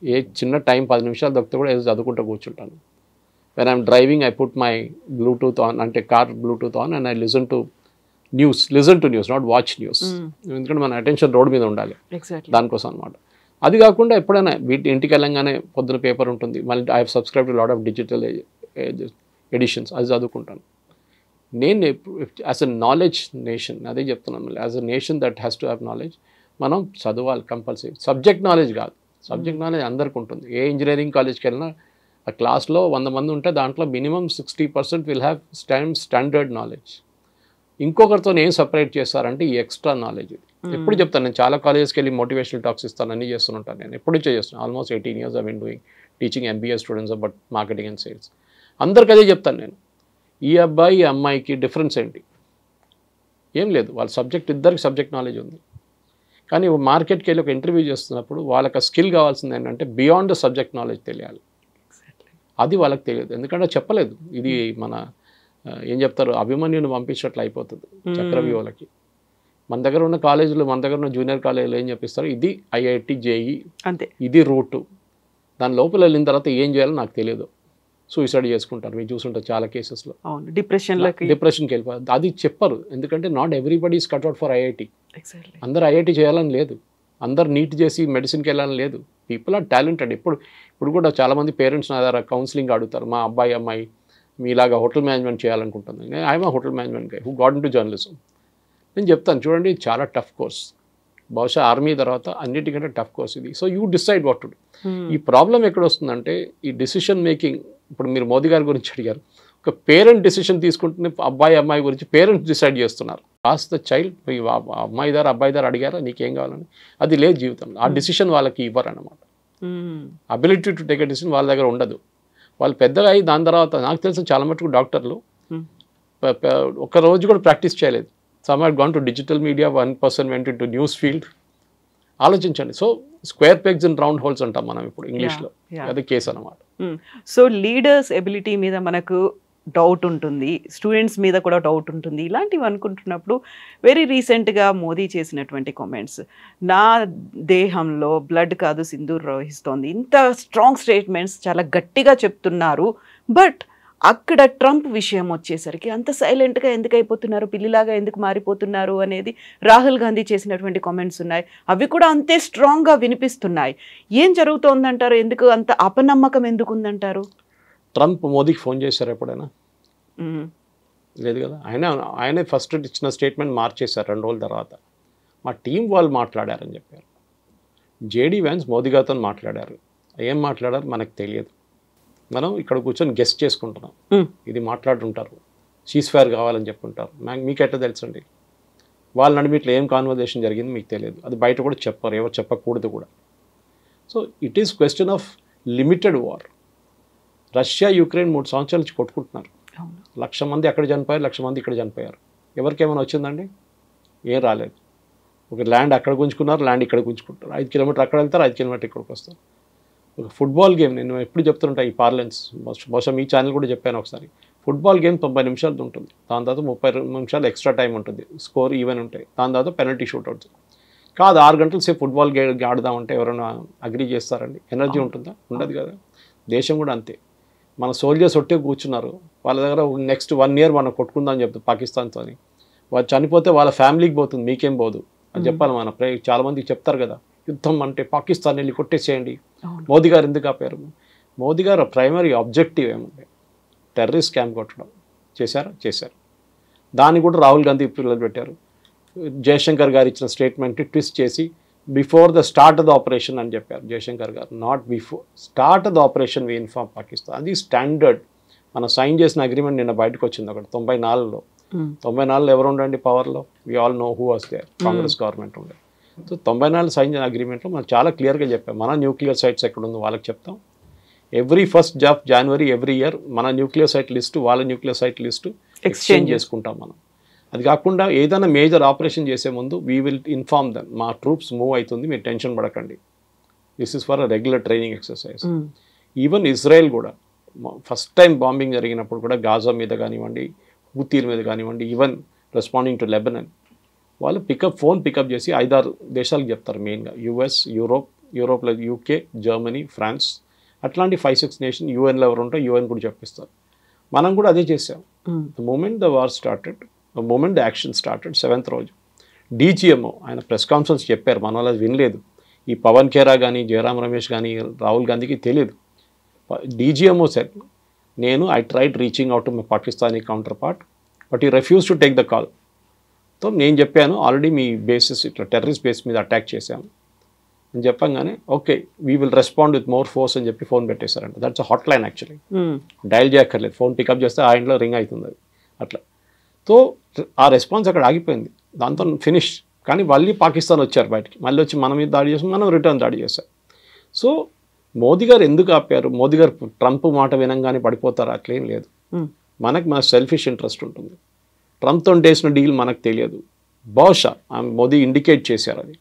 ఏ చిన్న టైం 10 నిమిషాలు దొరికితే కూడా ఏదో చదువుకుంటూ కూర్చుంటాను. When I'm driving I put my Bluetooth on, అంటే car Bluetooth on, and I listen to news, not watch news. ఎందుకంటే మన అటెన్షన్ రోడ్ మీద ఉండాలి, దానికోసం అనమాట. అది కాకుండా ఎప్పుడైనా ఇంటికి వెళ్ళంగానే పొద్దున పేపర్ ఉంటుంది, మళ్ళీ I have subscribe to lot of digital editions, అది చదువుకుంటాను. నేను యాజ్ అ నాలెడ్జ్ నేషన్, అదే చెప్తున్నాను, as a nation that has to have knowledge. మనం చదవాలి కంపల్సరీ. సబ్జెక్ట్ నాలెడ్జ్ కాదు, సబ్జెక్ట్ నాలెడ్జ్ అందరికీ ఉంటుంది. ఏ ఇంజనీరింగ్ కాలేజ్కి వెళ్ళినా ఆ క్లాస్లో 100 మంది ఉంటే దాంట్లో minimum 60% will have standard knowledge. ఇంకొకరితో ఏం సపరేట్ చేస్తారంటే ఈ ఎక్స్ట్రా నాలెడ్జ్. ఎప్పుడు చెప్తాను, నేను చాలా కాలేజెస్కి వెళ్ళి మోటివేషనల్ టాక్స్ ఇస్తాను, అన్నీ చేస్తుంటాను. నేను ఎప్పుడు నుంచో చేస్తున్నాను. Almost 18 years I been doing teaching MBA students about marketing and sales. అందరికీ అదే చెప్తాను నేను, ఈ అబ్బాయి ఈ అమ్మాయికి డిఫరెన్స్ ఏంటి? ఏం లేదు, వాళ్ళ సబ్జెక్ట్, ఇద్దరికి సబ్జెక్ట్ నాలెడ్జ్ ఉంది. కానీ మార్కెట్కి వెళ్ళి ఒక ఇంటర్వ్యూ చేస్తున్నప్పుడు వాళ్ళకి ఆ స్కిల్ కావాల్సింది ఏంటంటే బియాండ్ ద సబ్జెక్ట్ నాలెడ్జ్ తెలియాలి. అది వాళ్ళకి తెలియదు, ఎందుకంటే చెప్పలేదు. ఇది మన ఏం చెప్తారు, అభిమన్యుని పంపించినట్లు అయిపోతుంది చక్రవ్యూహలకి. మన దగ్గర ఉన్న కాలేజీలు, మన దగ్గర ఉన్న జూనియర్ కాలేజీలు ఏం చెప్పిస్తారు, ఇది IIT JEE అంతే, ఇది రూటు. దాని లోపల వెళ్ళిన తర్వాత ఏం చేయాలో నాకు తెలియదు, సూసైడ్ చేసుకుంటారు. మీరు చూసుంటారు చాలా కేసెస్లో, డిప్రెషన్కి వెళ్ళిపోతారు. అది చెప్పరు, ఎందుకంటే not everybody is cut out for IIT. అందరు IIT చేయాలని లేదు, అందరు నీట్ చేసి మెడిసిన్కి వెళ్ళాలని లేదు. People are talented. ఇప్పుడు కూడా చాలామంది పేరెంట్స్ నా దగ్గర కౌన్సిలింగ్ అడుగుతారు, మా అబ్బాయి అమ్మాయి మీలాగా హోటల్ మేనేజ్మెంట్ చేయాలనుకుంటుంది. I'm hotel management guy who got into journalism. నేను చెప్తాను, చూడండి చాలా టఫ్ కోర్స్, బహుశా ఆర్మీ తర్వాత అన్నిటికంటే టఫ్ కోర్స్ ఇది. So you decide what to do. ఈ ప్రాబ్లం ఎక్కడ వస్తుందంటే ఈ డిసిషన్ మేకింగ్, ఇప్పుడు మీరు మోదీ గారి గురించి అడిగారు, ఒక పేరెంట్ డిసిషన్ తీసుకుంటున్న అబ్బాయి అమ్మాయి గురించి పేరెంట్స్ డిసైడ్ చేస్తున్నారు. ఆస్ ద చైల్డ్, అమ్మాయి దారు అబ్బాయి దారు అడిగారా నీకేం కావాలని, అది లేదు జీవితంలో. ఆ డిసిషన్ వాళ్ళకి ఇవ్వరు అన్నమాట. Ability to take a decision వాళ్ళ దగ్గర ఉండదు. వాళ్ళు పెద్దగా అయ్యి దాని తర్వాత నాకు తెలిసిన చాలా మటుకు డాక్టర్లు ఒక రోజు కూడా ప్రాక్టీస్ చేయలేదు. Some had gone to digital media, 1% went into news field. ఆలోచించండి. So square pegs and round holes అంటాం మనం ఇప్పుడు ఇంగ్లీష్లో, అది కేసు అనమాట. సో లీడర్స్ ఎబిలిటీ మీద మనకు డౌట్ ఉంటుంది, స్టూడెంట్స్ మీద కూడా డౌట్ ఉంటుంది. ఇలాంటివి అనుకుంటున్నప్పుడు వెరీ రీసెంట్గా మోదీ చేసినటువంటి కామెంట్స్, నా దేహంలో బ్లడ్ కాదు సింధూర్ ప్రవహిస్తోంది, ఇంత స్ట్రాంగ్ స్టేట్మెంట్స్ చాలా గట్టిగా చెప్తున్నారు. బట్ అక్కడ ట్రంప్ విషయం వచ్చేసరికి అంత సైలెంట్గా ఎందుకు అయిపోతున్నారు, పిల్లిలాగా ఎందుకు మారిపోతున్నారు అనేది రాహుల్ గాంధీ చేసినటువంటి కామెంట్స్ ఉన్నాయి. అవి కూడా అంతే స్ట్రాంగ్గా వినిపిస్తున్నాయి. ఏం జరుగుతోందంటారు? ఎందుకు అంత అపనమ్మకం ఎందుకు ఉందంటారు? ట్రంప్ మోదీకి ఫోన్ చేశారు ఎప్పుడైనా? లేదు కదా. ఆయనే ఫస్ట్ ఇచ్చిన స్టేట్మెంట్ మార్చేశారు 2 రోజుల తర్వాత. మా టీం వాళ్ళు మాట్లాడారని చెప్పారు. జేడీ వ్యాన్స్ మోదీ గారితో మాట్లాడారు. ఏం మాట్లాడారు మనకు తెలియదు. మనం ఇక్కడ కూర్చొని గెస్ట్ చేసుకుంటున్నాం. ఇది మాట్లాడుతుంటారు, సీజ్ ఫైర్ కావాలని చెప్పుకుంటారు. మీకు ఎట్లా తెలుసండి? వాళ్ళ నడుమ ఇట్లా ఏం కాన్వర్జేషన్ జరిగింది మీకు తెలియదు. అది బయట కూడా చెప్పరు, ఎవరు చెప్పకూడదు కూడా. So it is question of limited war. Russia Ukraine 3 సంవత్సరాల నుంచి కొట్టుకుంటున్నారు. 1,00,000 మంది అక్కడ చనిపోయారు, 1,00,000 మంది ఇక్కడ చనిపోయారు. ఎవరికేమైనా వచ్చిందండి? ఏం రాలేదు. ఒక ల్యాండ్ అక్కడ గుంజుకున్నారు, ల్యాండ్ ఇక్కడ గుంజుకుంటారు. 5 కిలోమీటర్ అక్కడ వెళ్తారు, 5 కిలోమీటర్ ఇక్కడికి వస్తారు. ఒక ఫుట్బాల్ గేమ్, నేను ఎప్పుడు చెప్తుంటా ఈ పార్లెన్స్, బహుశా మీ ఛానల్ కూడా చెప్పాను ఒకసారి. ఫుట్బాల్ గేమ్ 90 నిమిషాలు ఉంటుంది. దాని తర్వాత 30 నిమిషాలు ఎక్స్ట్రా టైం ఉంటుంది, స్కోర్ ఈవెన్ ఉంటాయి. దాని తర్వాత పెనల్టీ షూట్అవుట్స్. కాదు 6 గంటల సేపు ఫుట్బాల్ ఆడదామంటే ఎవరైనా అగ్రీ చేస్తారండి? ఎనర్జీ ఉంటుందా? ఉండదు కదా. దేశం కూడా అంతే. మన సోల్జర్స్ ఒట్టే కూర్చున్నారు, వాళ్ళ దగ్గర నెక్స్ట్ 1 year మనం కొట్టుకుందాం అని చెప్తారు పాకిస్తాన్తో. వాళ్ళు చనిపోతే వాళ్ళ ఫ్యామిలీకి పోతుంది, మీకేం పోదు అని చెప్పాలి. మన చాలామందికి చెప్తారు కదా, యుద్ధం అంటే పాకిస్తాన్ వెళ్ళి కొట్టేసేయండి. మోదీ గారు ఎందుకు ఆపారు? మోదీ గారు ప్రైమరీ ఆబ్జెక్టివ్ ఏముంది? టెర్రరిస్ట్ క్యాంప్ కొట్టడం. చేశారు. దాన్ని కూడా రాహుల్ గాంధీ పిల్లలు పెట్టారు. జయశంకర్ గారు ఇచ్చిన స్టేట్మెంట్ ట్విస్ట్ చేసి before the start of the operation అని చెప్పారు జయశంకర్ గారు. Not before, start of the operation we inform Pakistan. అది స్టాండర్డ్. మనం సైన్ చేసిన అగ్రిమెంట్ నిన్న బయటకు వచ్చింది అక్కడ 94లో. 94లో ఎవరు ఉండండి పవర్లో? We all know who was there. Congress government ఉండే. సో 94 సైన్ చేసిన అగ్రిమెంట్లో మనం చాలా క్లియర్గా చెప్పాం, మన న్యూక్లియర్ సైట్స్ ఎక్కడ ఉందో వాళ్ళకి చెప్తాం. Every 1st January every year మన న్యూక్లియర్ సైట్ లిస్టు, వాళ్ళ న్యూక్లియర్ సైట్ లిస్టు ఎక్స్చేంజ్ చేసుకుంటాం మనం. అది కాకుండా ఏదైనా మేజర్ ఆపరేషన్ చేసే ముందు వీ విల్ ఇన్ఫార్మ్ దెమ్, మా ట్రూప్స్ మూవ్ అవుతుంది, మీరు టెన్షన్ పడకండి. This is for a regular training exercise. Even Israel కూడా ఫస్ట్ టైం బాంబింగ్ జరిగినప్పుడు కూడా గాజా మీద కానివ్వండి, హూతీల మీద కానివ్వండి, ఈవెన్ రెస్పాండింగ్ టు లెబనన్, వాళ్ళు ఫోన్ పికప్ చేసి 5-6 దేశాలకు చెప్తారు. మెయిన్గా యుఎస్, యూరోప్లో యూకే, జర్మనీ, ఫ్రాన్స్, అట్లాంటి 5-6 నేషన్. యూఎన్లో ఎవరు ఉంటే యూఎన్ కూడా చెప్పిస్తారు. మనం కూడా అదే చేసాం. The moment the war started, the moment the action started, 7th రోజు డీజీఎంఓ ఆయన ప్రెస్ కాన్ఫరెన్స్ చెప్పారు. మన వాళ్ళు వినలేదు. ఈ పవన్ ఖేరా కానీ, జయరామ్ రమేష్ కానీ, రాహుల్ గాంధీకి తెలియదు. DGMO set, I tried reaching out to my Pakistani counterpart but he refuse to take the call. So నేను చెప్పాను ఆల్రెడీ మీ బేసెస్ ఇట్లా టెర్రరిస్ట్ బేస్ మీద అటాక్ చేశాము అని చెప్పంగానే okay we will respond with more force అని చెప్పి ఫోన్ పెట్టేశారంట. That's a hotline actually. Dial చేయక్కర్లేదు, ఫోన్ పికప్ చేస్తే ఆ ఇంట్లో రింగ్ అవుతుంది అది అట్లా. సో ఆ రెస్పాన్స్ అక్కడ ఆగిపోయింది, దాంతో ఫినిష్. కానీ మళ్ళీ పాకిస్తాన్ వచ్చారు బయటికి, మళ్ళీ వచ్చి మన మీద దాడి చేసాం, మనం రిటర్న్ దాడి చేశాం. సో మోదీ గారు ఎందుకు ఆపారు? మోదీ గారు ట్రంప్ మాట వినంగానే పడిపోతారు అట్లేం లేదు. మన సెల్ఫిష్ ఇంట్రెస్ట్ ఉంటుంది. ట్రంప్తో చేసిన డీల్ మనకు తెలియదు. బహుశా మోదీ ఇండికేట్ చేశారు అది.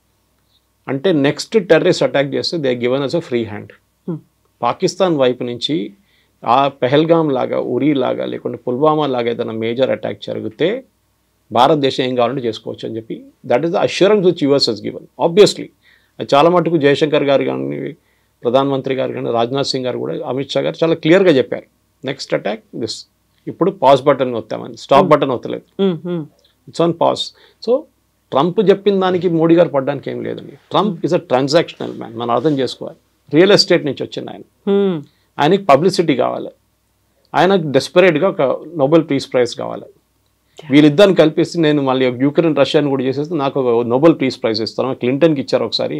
అంటే నెక్స్ట్ టెర్రరిస్ట్ అటాక్ చేస్తే they given us a free hand. Pakistan వైపు నుంచి ఆ పెహల్గాం లాగా, ఉరీ లాగా, లేకుంటే పుల్వామా లాగా ఏదైనా మేజర్ అటాక్ జరిగితే భారతదేశం ఏం కావాలంటే చేసుకోవచ్చు అని చెప్పి that is the assurance which US has given. Obviously అది చాలా మటుకు జయశంకర్ గారు కానీ, ప్రధానమంత్రి గారు కానీ, రాజ్నాథ్ సింగ్ గారు కూడా, అమిత్ షా గారు చాలా క్లియర్గా చెప్పారు నెక్స్ట్ అటాక్ దిస్. ఇప్పుడు పాజ్ బటన్ వస్తామని, స్టాప్ బటన్ వస్తలేదు, it's on pause. So Trump చెప్పిన దానికి మోడీ గారు పడడానికి ఏం లేదండి. Trump is a transactional man, మనం అర్థం చేసుకోవాలి. రియల్ ఎస్టేట్ నుంచి వచ్చింది ఆయన. ఆయనకి పబ్లిసిటీ కావాలి, ఆయనకు డెస్పరేట్గా ఒక నోబెల్ పీస్ ప్రైజ్ కావాలి. వీళ్ళిద్దరిని కల్పిస్తే నేను మళ్ళీ యూక్రెయిన్ రష్యాని కూడా చేసేస్తే నాకు ఒక నోబెల్ పీస్ ప్రైజ్ ఇస్తాను. క్లింటన్కి ఇచ్చారు ఒకసారి,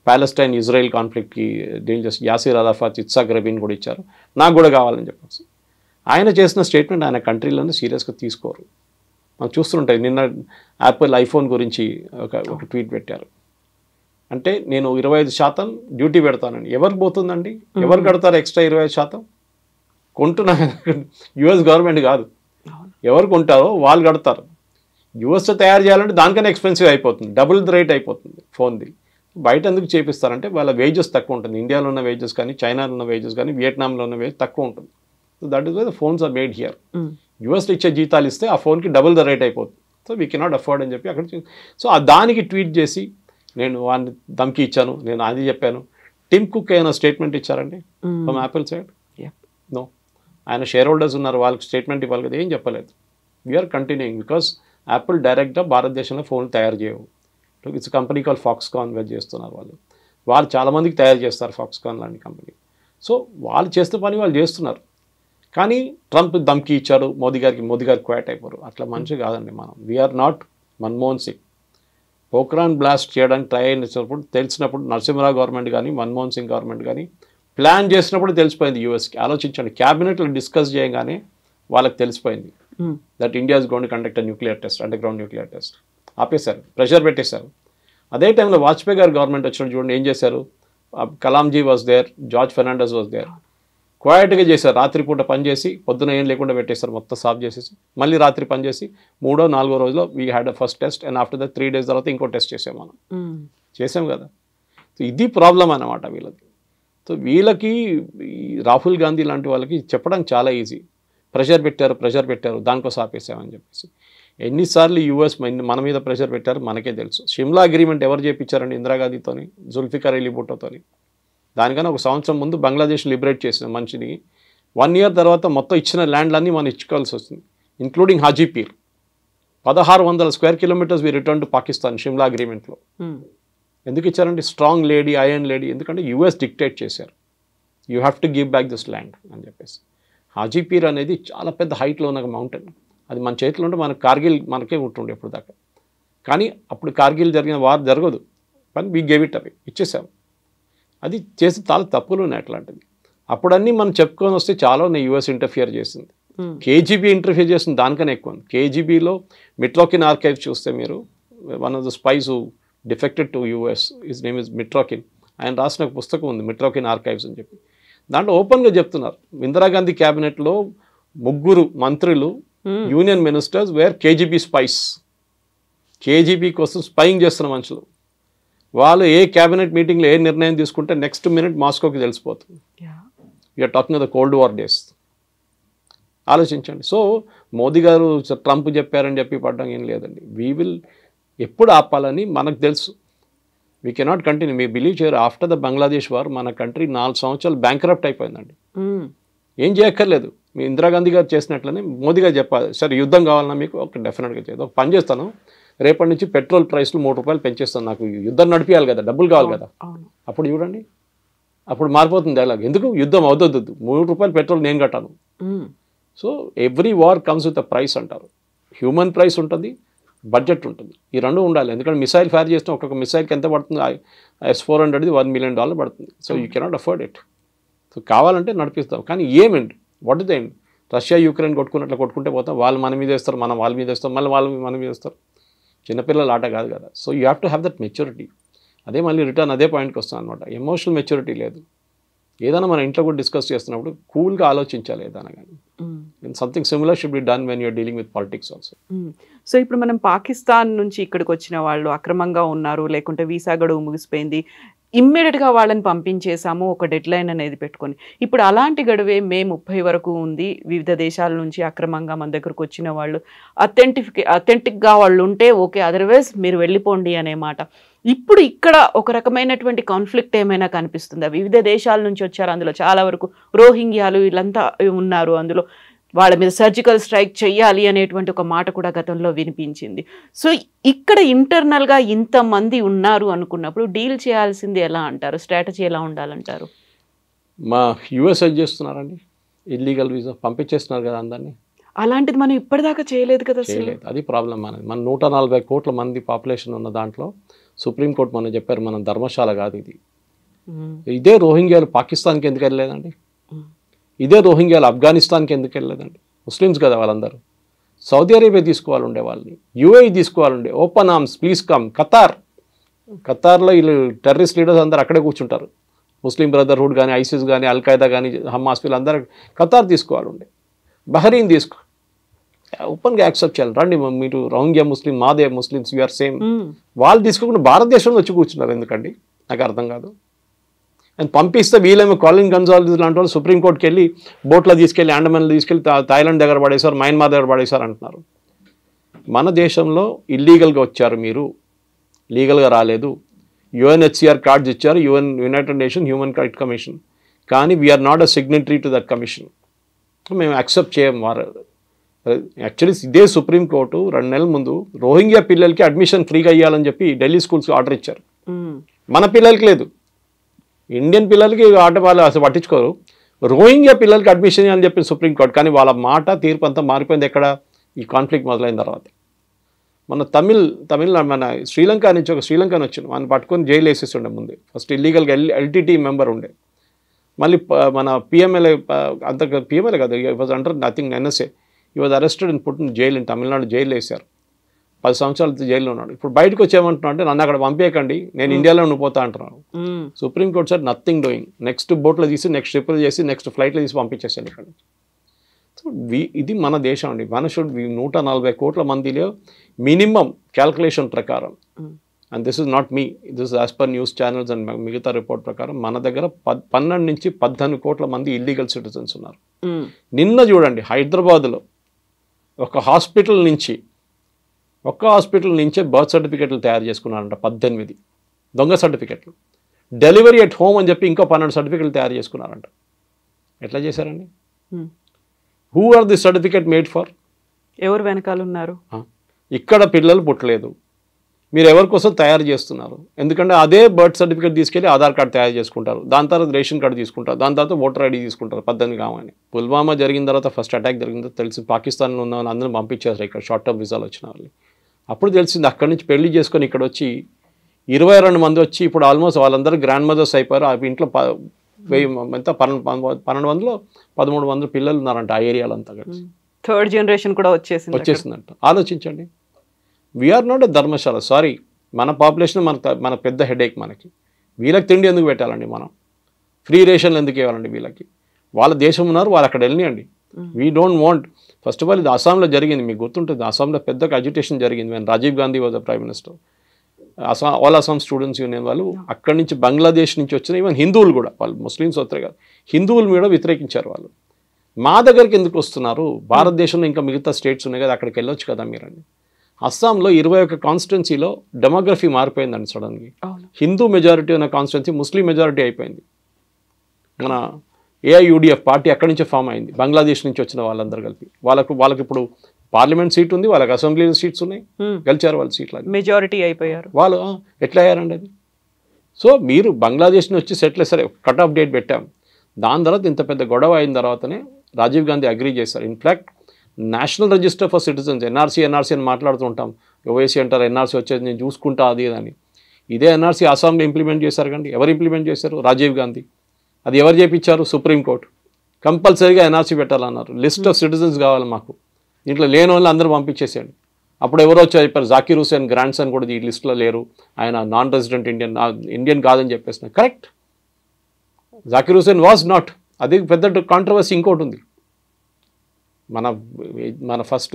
ప్యాలెస్టైన్ ఇజ్రాయెల్ కాన్ఫ్లిక్ట్కి డీల్ చేసి యాసిర్ అరాఫాత్, ఇత్సాక్ రబీన్ కూడా ఇచ్చారు, నాకు కూడా కావాలని చెప్పేసి. ఆయన చేసిన స్టేట్మెంట్ ఆయన కంట్రీలోనే సీరియస్గా తీసుకోరు. మనం చూస్తుంటాయి, నిన్న యాపిల్ ఐఫోన్ గురించి ఒక ట్వీట్ పెట్టారు. అంటే నేను 25% డ్యూటీ పెడతానండి. ఎవరికి పోతుందండి? ఎవరు కడతారు ఎక్స్ట్రా 25%? కొంటున్నా యుఎస్ గవర్నమెంట్ కాదు, ఎవరు కొంటారో వాళ్ళు కడతారు. యుఎస్లో తయారు చేయాలంటే దానికన్నా ఎక్స్పెన్సివ్ అయిపోతుంది, డబుల్ ద రేట్ అయిపోతుంది ఫోన్ది. బయట ఎందుకు చేపిస్తారంటే వాళ్ళ వేజెస్ తక్కువ ఉంటుంది. ఇండియాలో ఉన్న వేజెస్ కానీ, చైనాలో ఉన్న వేజెస్ కానీ, వియట్నాంలో ఉన్న వేజెస్ తక్కువ ఉంటుంది. So that is why the phones are made here. యుఎస్లో ఇచ్చే జీతాలు ఇస్తే ఆ ఫోన్కి డబుల్ ద రేట్ అయిపోతుంది. సో వీ కెనాట్ అఫోర్డ్ అని చెప్పి అక్కడ సో దానికి ట్వీట్ చేసి నేను వాడిని ధమ్కి ఇచ్చాను, నేను అది చెప్పాను. టిమ్ కుక్ ఏమైనా స్టేట్మెంట్ ఇచ్చారండి ఫ్రమ్ యాపిల్ సైడ్? నో. ఆయన షేర్ హోల్డర్స్ ఉన్నారు, వాళ్ళకి స్టేట్మెంట్ ఇవ్వాలి కదా, ఏం చెప్పలేదు. వీఆర్ కంటిన్యూయింగ్ బికాస్ యాపిల్ డైరెక్ట్గా భారతదేశంలో ఫోన్లు తయారు చేయవు. ఇట్స్ కంపెనీ కాల్ ఫాక్స్కాన్ చేస్తున్నారు వాళ్ళు చాలామందికి తయారు చేస్తారు ఫాక్స్కాన్ లాంటి కంపెనీ. సో వాళ్ళు చేస్తున్న పని వాళ్ళు చేస్తున్నారు. కానీ ట్రంప్ ధమ్కి ఇచ్చారు మోదీ గారు క్వాట్ అయిపోరు. అట్లా మంచి కాదండి మనం. We are not Manmohan Singh. Pokhran blast చేయడానికి ట్రై అయినప్పుడు తెలిసినప్పుడు నరసింహరావు గవర్నమెంట్ కానీ, మన్మోహన్ సింగ్ గవర్నమెంట్ కానీ ప్లాన్ చేసినప్పుడు తెలిసిపోయింది యూఎస్కి. ఆలోచించండి, క్యాబినెట్లో డిస్కస్ చేయగానే వాళ్ళకి తెలిసిపోయింది that India is going to conduct nuclear test, underground nuclear test. ఆపేశారు, ప్రెషర్ పెట్టేశారు. అదే టైంలో వాజ్పేయి గారు గవర్నమెంట్ వచ్చినప్పుడు చూడండి ఏం చేశారు. Kalamji was there, George Fernandes was there. క్వైట్గా చేశారు, రాత్రిపూట పని చేసి పొద్దున ఏం లేకుండా పెట్టేశారు, మొత్తం సాఫ్ చేసేసి మళ్ళీ రాత్రి పని చేసి 3వ 4వ రోజులో we had a first test and after that 3 days తర్వాత ఇంకో టెస్ట్ చేసాం మనం. చేసాం కదా. సో ఇది ప్రాబ్లం అన్నమాట వీళ్ళకి. సో వీళ్ళకి రాహుల్ గాంధీ లాంటి వాళ్ళకి చెప్పడానికి చాలా ఈజీ. ప్రెషర్ పెట్టారు దానికోసం ఆపేసామని చెప్పేసి. ఎన్నిసార్లు యూఎస్ మన మీద ప్రెషర్ పెట్టారు మనకే తెలుసు. షిమ్లా అగ్రిమెంట్ ఎవరు చేయించారండి? ఇందిరాగాంధీతోని, జుల్ఫికార్ అలీ భుట్టోతోని. దానికన్నా ఒక సంవత్సరం ముందు బంగ్లాదేశ్ లిబరేట్ చేసిన మనిషిని 1 year తర్వాత మొత్తం ఇచ్చిన ల్యాండ్లన్నీ మనం ఇచ్చుకోవాల్సి వస్తుంది, including Hajipir. 1600 square kilometers we return to Pakistan Shimla అగ్రిమెంట్లో. ఎందుకు ఇచ్చారంటే స్ట్రాంగ్ లేడీ, ఐరన్ లేడీ, ఎందుకంటే యూఎస్ డిక్టేట్ చేశారు you have to give back this land అని చెప్పేసి. హాజీపీర్ అనేది చాలా పెద్ద హైట్లో ఉన్న మౌంటైన్. అది మన చేతిలో ఉంటే మనకు కార్గిల్ మనకే ఉంటుండే ఇప్పుడు దాకా. కానీ అప్పుడు కార్గిల్ జరిగిన వార్ జరగదు, కానీ వీ గేవ్ ఇట్ అవి ఇచ్చేసాం. అది చేసి చాలా తప్పులు ఉన్నాయి అట్లాంటివి. అప్పుడు అన్నీ మనం చెప్పుకొని వస్తే చాలా ఉన్నాయి. యూఎస్ ఇంటర్ఫియర్ చేసింది, కేజీబీ ఇంటర్ఫియర్ చేసింది దానికన్నా ఎక్కువ. కేజీబీలో మిట్రోకిన్ ఆర్కైవ్ చూస్తే మీరు, one of the spice who defected to US, his name is మిట్రోకిన్. ఆయన రాసిన ఒక పుస్తకం ఉంది మిట్రోకిన్ ఆర్కైవ్స్ అని చెప్పి. దాంట్లో ఓపెన్గా చెప్తున్నారు ఇందిరాగాంధీ క్యాబినెట్లో 3 మంత్రులు union ministers wear KGB spice. KGB కోసం స్పైయింగ్ చేస్తున్న మనుషులు. వాళ్ళు ఏ క్యాబినెట్ మీటింగ్లో ఏ నిర్ణయం తీసుకుంటే నెక్స్ట్ మినిట్ మాస్కోకి తెలిసిపోతుంది. We're talking of the cold war days. ఆలోచించండి. సో మోదీ గారు ట్రంప్ చెప్పారని చెప్పి పడడం ఏం లేదండి. వీ విల్ ఎప్పుడు ఆపాలని మనకు తెలుసు. We cannot continue. Me believe చేయరు, ఆఫ్టర్ ద బంగ్లాదేశ్ వార్ మన కంట్రీ 4 సంవత్సరాలు బ్యాంక్రప్ట్ అయిపోయిందండి. ఏం చేయక్కర్లేదు. మీ ఇందిరాగాంధీ గారు చేసినట్లనే మోదీ గారు చెప్పాలి, సరే యుద్ధం కావాలన్నా మీకు ఒక డెఫినెట్గా చేయదు, ఒక పని చేస్తాను, రేపటి నుంచి పెట్రోల్ ప్రైస్లు 3 రూపాయలు పెంచేస్తాను, నాకు యుద్ధం నడిపించాలి కదా, డబ్బులు కావాలి కదా. అప్పుడు చూడండి, అప్పుడు మారిపోతుంది డైలాగ్. ఎందుకు యుద్ధం అవుతుంది, 3 రూపాయలు పెట్రోల్ నేను కట్టాను. So every war comes with a price అంటారు. హ్యూమన్ ప్రైస్ ఉంటుంది, బడ్జెట్ ఉంటుంది, ఈ 2 ఉండాలి. ఎందుకంటే మిసైల్ ఫైర్ చేస్తే ఒక్కొక్క మిసైల్కి ఎంత పడుతుంది? S-400ది $1 million పడుతుంది. So you cannot afford it. So కావాలంటే నడిపిస్తాం, కానీ ఏమండి what is the end? Russia Ukraine కొట్టుకున్నట్లు కొట్టుకుంటే పోతాం, వాళ్ళు మన మీద వేస్తారు, మనం వాళ్ళ మీద వేస్తాం, మళ్ళీ వాళ్ళు మన మీద వేస్తారు. చిన్నపిల్లల ఆట కాదు కదా. So you have to have that maturity. అదే మళ్ళీ రిటర్న్ అదే పాయింట్కి వస్తాం అనమాట. ఎమోషనల్ మెచ్యూరిటీ లేదు. ఏదైనా మన ఇంట్లో కూడా డిస్కస్ చేస్తున్నప్పుడు కూల్గా ఆలోచించాలి ఏదైనా కానీ. Something similar should be done when you're dealing with politics also. So ఇప్పుడు మనం పాకిస్తాన్ నుంచి ఇక్కడికి వచ్చిన వాళ్ళు అక్రమంగా ఉన్నారు, లేకుంటే వీసా గడువు ముగిసిపోయింది, ఇమ్మీడియట్గా వాళ్ళని పంపించేసాము ఒక డెడ్ లైన్ అనేది పెట్టుకొని. ఇప్పుడు అలాంటి గడువే మే 30 వరకు ఉంది. వివిధ దేశాల నుంచి అక్రమంగా మన దగ్గరకు వచ్చిన వాళ్ళు అథెంటిక్గా వాళ్ళు ఉంటే ఓకే, అదర్వైజ్ మీరు వెళ్ళిపోండి అనే మాట. ఇప్పుడు ఇక్కడ ఒక రకమైనటువంటి కాన్ఫ్లిక్ట్ ఏమైనా కనిపిస్తుందా? వివిధ దేశాల నుంచి వచ్చారు, అందులో చాలా వరకు రోహింగ్యాలు వీళ్ళంతా ఉన్నారు, అందులో వాళ్ళ మీద సర్జికల్ స్ట్రైక్ చెయ్యాలి అనేటువంటి ఒక మాట కూడా గతంలో వినిపించింది. సో ఇక్కడ ఇంటర్నల్గా ఇంతమంది ఉన్నారు అనుకున్నప్పుడు డీల్ చేయాల్సింది ఎలా అంటారు? స్ట్రాటజీ ఎలా ఉండాలంటారు? మా యూఎస్ చేస్తున్నారండి ఇల్లీగల్ వీసా పంపించేస్తున్నారు కదా అందరినీ. అలాంటిది మనం ఇప్పటిదాకా చేయలేదు కదా అసలు. చేయలేదు. అది ప్రాబ్లం మనది. మన 140 కోట్ల మంది పాపులేషన్ ఉన్న దాంట్లో సుప్రీంకోర్టు మనం చెప్పారు మనం ధర్మశాల కాదు ఇది. ఇదే రోహింగ్యాలు పాకిస్తాన్కి ఎందుకు వెళ్ళలేదండి? ఇదే రోహింగ్యాలు ఆఫ్ఘనిస్తాన్కి ఎందుకు వెళ్ళలేదండి? ముస్లిమ్స్ కదా వాళ్ళందరూ. సౌదీ అరేబియా తీసుకోవాలి ఉండే వాళ్ళని, యుఏఈ తీసుకోవాలి ఉండే, ఓపెన్ ఆర్మ్స్ ప్లీజ్ కమ్. ఖతార్లో వీళ్ళు టెర్రరిస్ట్ లీడర్స్ అందరూ అక్కడే కూర్చుంటారు. ముస్లిం బ్రదర్హుడ్ కానీ, ఐసిస్ కానీ, అల్ఖైదా కానీ, హమాస్ వీళ్ళందరూ ఖతార్ తీసుకోవాలి ఉండే, బహరీన్ తీసుకో, ఓపెన్గా యాక్సెప్ట్ చేయాలి. రండి మీరు రోహింగ్యా ముస్లిం, మాదే ముస్లిమ్స్, యూఆర్ సేమ్. వాళ్ళు తీసుకోకుండా భారతదేశంలో వచ్చి కూర్చున్నారు ఎందుకండి? నాకు అర్థం కాదు. అండ్ పంపిస్తే వీళ్ళేమో కాలిన్ గన్జాల్స్ లాంటి వాళ్ళు సుప్రీంకోర్టుకి వెళ్ళి బోట్లో తీసుకెళ్ళి, అండమాన్లో తీసుకెళ్ళి థాయిలాండ్ దగ్గర పడేశారు, మయన్మార్ దగ్గర పడేశారు అంటున్నారు. మన దేశంలో ఇల్లీగల్గా వచ్చారు, మీరు లీగల్గా రాలేదు. యుఎన్హెచ్సిఆర్ కార్డ్స్ ఇచ్చారు, United Nation Human Right Commission, కానీ we are not a signatory to that commission. మేము యాక్సెప్ట్ చేయం. వారు యాక్చువల్లీ ఇదే సుప్రీంకోర్టు 2 నెలల ముందు రోహింగ్యా పిల్లలకి అడ్మిషన్ ఫ్రీగా ఇవ్వాలని చెప్పి ఢిల్లీ స్కూల్స్కి ఆర్డర్ ఇచ్చారు. మన పిల్లలకి లేదు, ఇండియన్ పిల్లలకి ఆట వాళ్ళు అసలు పట్టించుకోరు. రోహింగ్యా పిల్లలకి అడ్మిషన్ ఇవ్వాలని చెప్పి సుప్రీంకోర్టు, కానీ వాళ్ళ మాట తీర్పు అంతా మారిపోయింది ఎక్కడ? ఈ కాన్ఫ్లిక్ట్ మొదలైన తర్వాత. మన మన శ్రీలంక నుంచి ఒక శ్రీలంకని వచ్చింది, మనం పట్టుకొని జైలు వేసేస్తుండే ముందే. ఫస్ట్ ఇల్లీగల్గా ఎల్టీటీ మెంబర్ ఉండే, మళ్ళీ మన పిఎంఎల్ఏ అంత పిఎంఎల్ఏ కాదు, వాజ్ అండర్ నథింగ్ ఎన్ఎస్ఏ, ఈ was arrested and put in jail in Tamil Nadu. Jail వేశారు, 10 సంవత్సరాలు జైల్లో ఉన్నాడు. ఇప్పుడు బయటకు వచ్చేయమంటున్నాడు అంటే నన్ను అక్కడ పంపేయకండి, నేను ఇండియాలో ఉండిపోతా అంటున్నాను. Supreme court sir nothing doing, next బోట్లో తీసి, నెక్స్ట్ ట్రిప్పులు చేసి, నెక్స్ట్ ఫ్లైట్లో తీసి పంపించేసాను ఇక్కడ. సో ఇది మన దేశం అండి. మన 140 కోట్ల మందిలో మినిమం క్యాల్కులేషన్ ప్రకారం, and this is not me, this is as per news channels and మిగతా రిపోర్ట్ ప్రకారం మన దగ్గర 12 నుంచి 18 కోట్ల మంది ఇల్లీగల్ సిటిజన్స్ ఉన్నారు. నిన్న చూడండి హైదరాబాద్లో ఒక హాస్పిటల్ నుంచే బర్త్ సర్టిఫికెట్లు తయారు చేసుకున్నారంట, 18 దొంగ సర్టిఫికెట్లు. డెలివరీ ఎట్ హోమ్ అని చెప్పి ఇంకో 12 సర్టిఫికెట్లు తయారు చేసుకున్నారంట. ఎట్లా చేశారండి? Who are the certificate made for? ఎవరు వెనకాల ఉన్నారు? ఇక్కడ పిల్లలు పుట్టలేదు, మీరు ఎవరి కోసం తయారు చేస్తున్నారు? ఎందుకంటే అదే బర్త్ సర్టిఫికేట్ తీసుకెళ్ళి ఆధార్ కార్డు తయారు చేసుకుంటారు, దాని తర్వాత రేషన్ కార్డు తీసుకుంటారు, దాని తర్వాత ఓటర్ ఐడి తీసుకుంటారు 18 కావని. పుల్వామా జరిగిన తర్వాత, ఫస్ట్ అటాక్ జరిగిన తర్వాత తెలిసి పాకిస్తాన్లో ఉన్న వాళ్ళు అందరూ పంపించేస్తారు ఇక్కడ షార్ట్ టర్మ్ వీసాలు వచ్చిన వాళ్ళు. అప్పుడు తెలిసింది అక్కడి నుంచి పెళ్లి చేసుకొని ఇక్కడ వచ్చి 22 మంది వచ్చి ఇప్పుడు ఆల్మోస్ట్ వాళ్ళందరూ గ్రాండ్ మదర్స్ అయిపోయారు. ఆ ఇంట్లో 1200 పిల్లలు ఉన్నారంట ఆ ఏరియాలో అంతా కలిసి. థర్డ్ జనరేషన్ కూడా వచ్చేసిందంట. ఆలోచించండి. We're not a dharamshala. Sorry, మన పాపులేషన్ మన పెద్ద హెడేక్ మనకి. వీళ్ళకి తిండి ఎందుకు పెట్టాలండి? మనం ఫ్రీ రేషన్లు ఎందుకు ఇవ్వాలండి వీళ్ళకి? వాళ్ళ దేశం ఉన్నారు, వాళ్ళు అక్కడ వెళ్ళినాయండి. We don't want. First of all ఇది అస్సాంలో జరిగింది, మీకు గుర్తుంటుంది. అస్సాంలో పెద్దగా అజిటేషన్ జరిగింది when Rajiv Gandhi was the prime minister. All Assam students union వాళ్ళు అక్కడి నుంచి బంగ్లాదేశ్ నుంచి వచ్చిన ఈవెన్ హిందువులు కూడా, వాళ్ళు ముస్లిమ్స్ వస్తారు కాదు, హిందువులు కూడా వ్యతిరేకించారు వాళ్ళు. మా దగ్గరికి ఎందుకు వస్తున్నారు? భారతదేశంలో ఇంకా మిగతా స్టేట్స్ ఉన్నాయి కదా, అక్కడికి వెళ్ళొచ్చు కదా మీరండి. అస్సాంలో 21 కాన్స్టిట్యున్సీలో డెమోగ్రఫీ మారిపోయిందండి సడన్గా. హిందూ మెజారిటీ ఉన్న కాన్స్టిట్యున్సీ ముస్లిం మెజారిటీ అయిపోయింది. మన ఏఐయుడిఎఫ్ పార్టీ అక్కడి నుంచే ఫామ్ అయింది, బంగ్లాదేశ్ నుంచి వచ్చిన వాళ్ళందరూ కలిపి. వాళ్ళకి ఇప్పుడు పార్లమెంట్ సీట్ ఉంది, వాళ్ళకి అసెంబ్లీ సీట్స్ ఉన్నాయి, గెలిచారు వాళ్ళు సీట్లు, మెజారిటీ అయిపోయారు వాళ్ళు. ఎట్లా అయ్యారండి అది? సో మీరు బంగ్లాదేశ్ నుంచి వచ్చి సెటిల్ సరే కట్ ఆఫ్ డేట్ పెట్టాం, దాని తర్వాత ఇంత పెద్ద గొడవ అయిన తర్వాతనే రాజీవ్ గాంధీ అగ్రీ చేశారు. In fact national register for citizens, NRC అని మాట్లాడుతూ ఉంటాం, ఓవైసీ అంటారు, ఎన్ఆర్సీ వచ్చేది నేను చూసుకుంటా అది అని. ఇదే ఎన్ఆర్సీ అస్సాంలో ఇంప్లిమెంట్ చేశారు కండి. ఎవరు ఇంప్లిమెంట్ చేశారు? రాజీవ్ గాంధీ. అది ఎవరు చేయించారు? సుప్రీంకోర్టు. కంపల్సరీగా ఎన్ఆర్సీ పెట్టాలన్నారు. లిస్ట్ ఆఫ్ సిటిజన్స్ కావాలి మాకు, దీంట్లో లేని వాళ్ళు అందరూ పంపించేసేయండి. అప్పుడు ఎవరో వచ్చి చెప్పారు, జాకీర్ హుసేన్ గ్రాండ్ సన్ కూడా ఈ లిస్టులో లేరు, ఆయన నాన్ రెసిడెంట్ ఇండియన్ కాదని చెప్పేసిన. Correct, Zakir Hussain was not. అది పెద్ద కాంట్రవర్సీ ఇంకోటి ఉంది. మన ఫస్ట్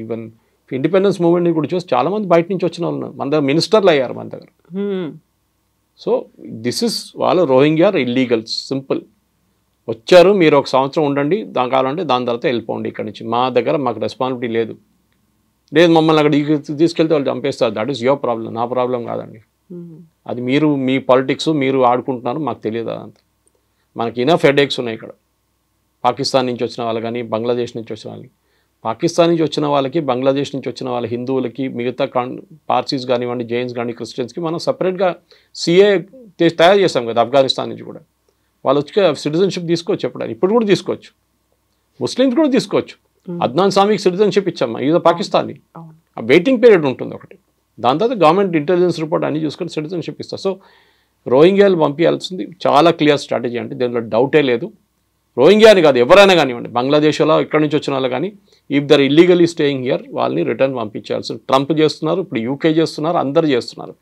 ఈవెన్ ఇండిపెండెన్స్ మూవ్మెంట్ని కూడా చూసి చాలామంది బయట నుంచి వచ్చిన వాళ్ళు మన దగ్గర మినిస్టర్లు అయ్యారు మన దగ్గర. సో దిస్ ఇస్ వాళ్ళు రోహింగ్యా ఇల్లీగల్స్, సింపుల్. వచ్చారు, మీరు 1 సంవత్సరం ఉండండి, దాని కావాలంటే దాని తర్వాత వెళ్ళిపోండి ఇక్కడి నుంచి. మా దగ్గర మాకు రెస్పాన్సిబిలిటీ లేదు, మమ్మల్ని అక్కడ తీసుకెళ్తే వాళ్ళు చంపేస్తారు. దట్ ఈస్ యువర్ ప్రాబ్లం, నా ప్రాబ్లం కాదండి. అది మీరు మీ పాలిటిక్స్ మీరు ఆడుకుంటున్నారు, మాకు తెలియదు అదంతా. మనకి ఇనఫ్ హెడేక్స్ ఉన్నాయి ఇక్కడ. పాకిస్తాన్ నుంచి వచ్చిన వాళ్ళు కానీ, బంగ్లాదేశ్ నుంచి వచ్చిన వాళ్ళకి, పాకిస్తాన్ నుంచి వచ్చిన వాళ్ళకి, బంగ్లాదేశ్ నుంచి వచ్చిన వాళ్ళ హిందువులకి, మిగతా పార్సీస్ కానివ్వండి, జైన్స్ కానీ, క్రిస్టియన్స్కి మనం సపరేట్గా సిఏ తయారు చేస్తాం కదా. ఆఫ్ఘనిస్తాన్ నుంచి కూడా వాళ్ళు వచ్చి సిటిజన్షిప్ తీసుకోవచ్చు, ఎప్పుడైనా ఇప్పుడు కూడా తీసుకోవచ్చు. ముస్లిమ్స్ కూడా తీసుకోవచ్చు. అద్నాన్ సామీకి సిటిజన్షిప్ ఇచ్చామా, ఇది పాకిస్తానీ. అవును. ఆ వెయిటింగ్ పీరియడ్ ఉంటుంది ఒకటి, దాని తర్వాత గవర్నమెంట్ ఇంటెలిజెన్స్ రిపోర్ట్ అన్ని చూసుకొని సిటిజన్షిప్ ఇస్తారు. సో రోహింగ్యాలు పంపించాల్సింది చాలా క్లియర్ స్ట్రాటజీ, అంటే దీనిలో డౌటే లేదు. రోహింగ్యా అని కాదు, ఎవరైనా కానివ్వండి, బంగ్లాదేశ్లో ఇక్కడి నుంచి వచ్చిన వాళ్ళు కానీ, if they're illegally staying here వాళ్ళని రిటర్న్ పంపించాల్సి. ట్రంప్ చేస్తున్నారు, ఇప్పుడు యూకే చేస్తున్నారు, అందరు చేస్తున్నారు.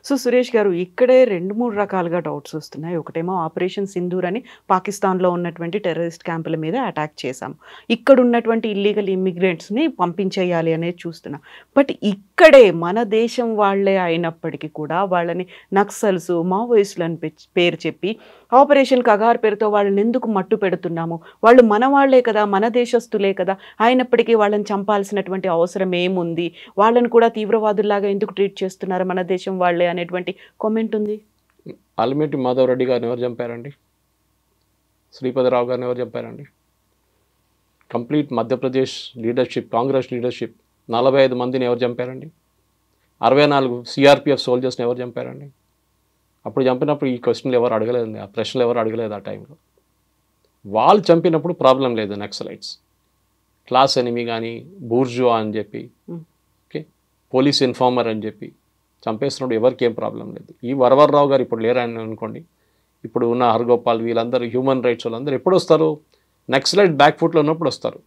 సో సురేష్ గారు, ఇక్కడే 2-3 రకాలుగా డౌట్స్ వస్తున్నాయి. ఒకటేమో ఆపరేషన్ సింధూర్ అని పాకిస్తాన్లో ఉన్నటువంటి టెర్రరిస్ట్ క్యాంపుల మీద అటాక్ చేశాం, ఇక్కడ ఉన్నటువంటి ఇల్లీగల్ ఇమ్మిగ్రెంట్స్ని పంపించేయాలి అనేది చూస్తున్నాం. బట్ ఇక్కడే మన దేశం వాళ్ళే అయినప్పటికీ కూడా వాళ్ళని నక్సల్స్, మావోయిస్టులు అని పేరు చెప్పి ఆపరేషన్ కగార్ పేరుతో వాళ్ళని ఎందుకు మట్టు పెడుతున్నాము? వాళ్ళు మన వాళ్లే కదా, మన దేశస్తులే కదా, అయినప్పటికీ వాళ్ళని చంపాల్సినటువంటి అవసరం ఏముంది? వాళ్ళని కూడా తీవ్రవాదుల్లాగా ఎందుకు ట్రీట్ చేస్తున్నారు మన దేశం వాళ్ళే అనేటువంటి కామెంట్ ఉంది. ఆల్మేటి మాధవ్ రెడ్డి గారిని ఎవరు చంపారండి? శ్రీపతిరావు గారిని ఎవరు చంపారండి? Complete Madhya Pradesh leadership, Congress leadership 45 మందిని ఎవరు చంపారండి? 64 సిఆర్పిఎఫ్ సోల్జర్స్ని ఎవరు చంపారండి? అప్పుడు చంపినప్పుడు ఈ క్వశ్చన్లు ఎవరు అడగలేదండి, ఆ ప్రశ్నలు ఎవరు అడగలేదు ఆ టైంలో. వాళ్ళు చంపినప్పుడు ప్రాబ్లం లేదు. నక్సలైట్స్ క్లాస్ ఎనిమీ కానీ, బూర్జువా అని చెప్పి, ఓకే, పోలీస్ ఇన్ఫార్మర్ అని చెప్పి చంపేస్తున్నప్పుడు ఎవరికి ఏం ప్రాబ్లం లేదు. ఈ వరవర్రావు గారు ఇప్పుడు లేరని అనుకోండి, ఇప్పుడు ఉన్న హర్గోపాల్ వీళ్ళందరూ హ్యూమన్ రైట్స్ వాళ్ళందరూ ఎప్పుడు వస్తారు? నక్సలైట్ బ్యాక్ ఫుట్లో ఉన్నప్పుడు వస్తారు.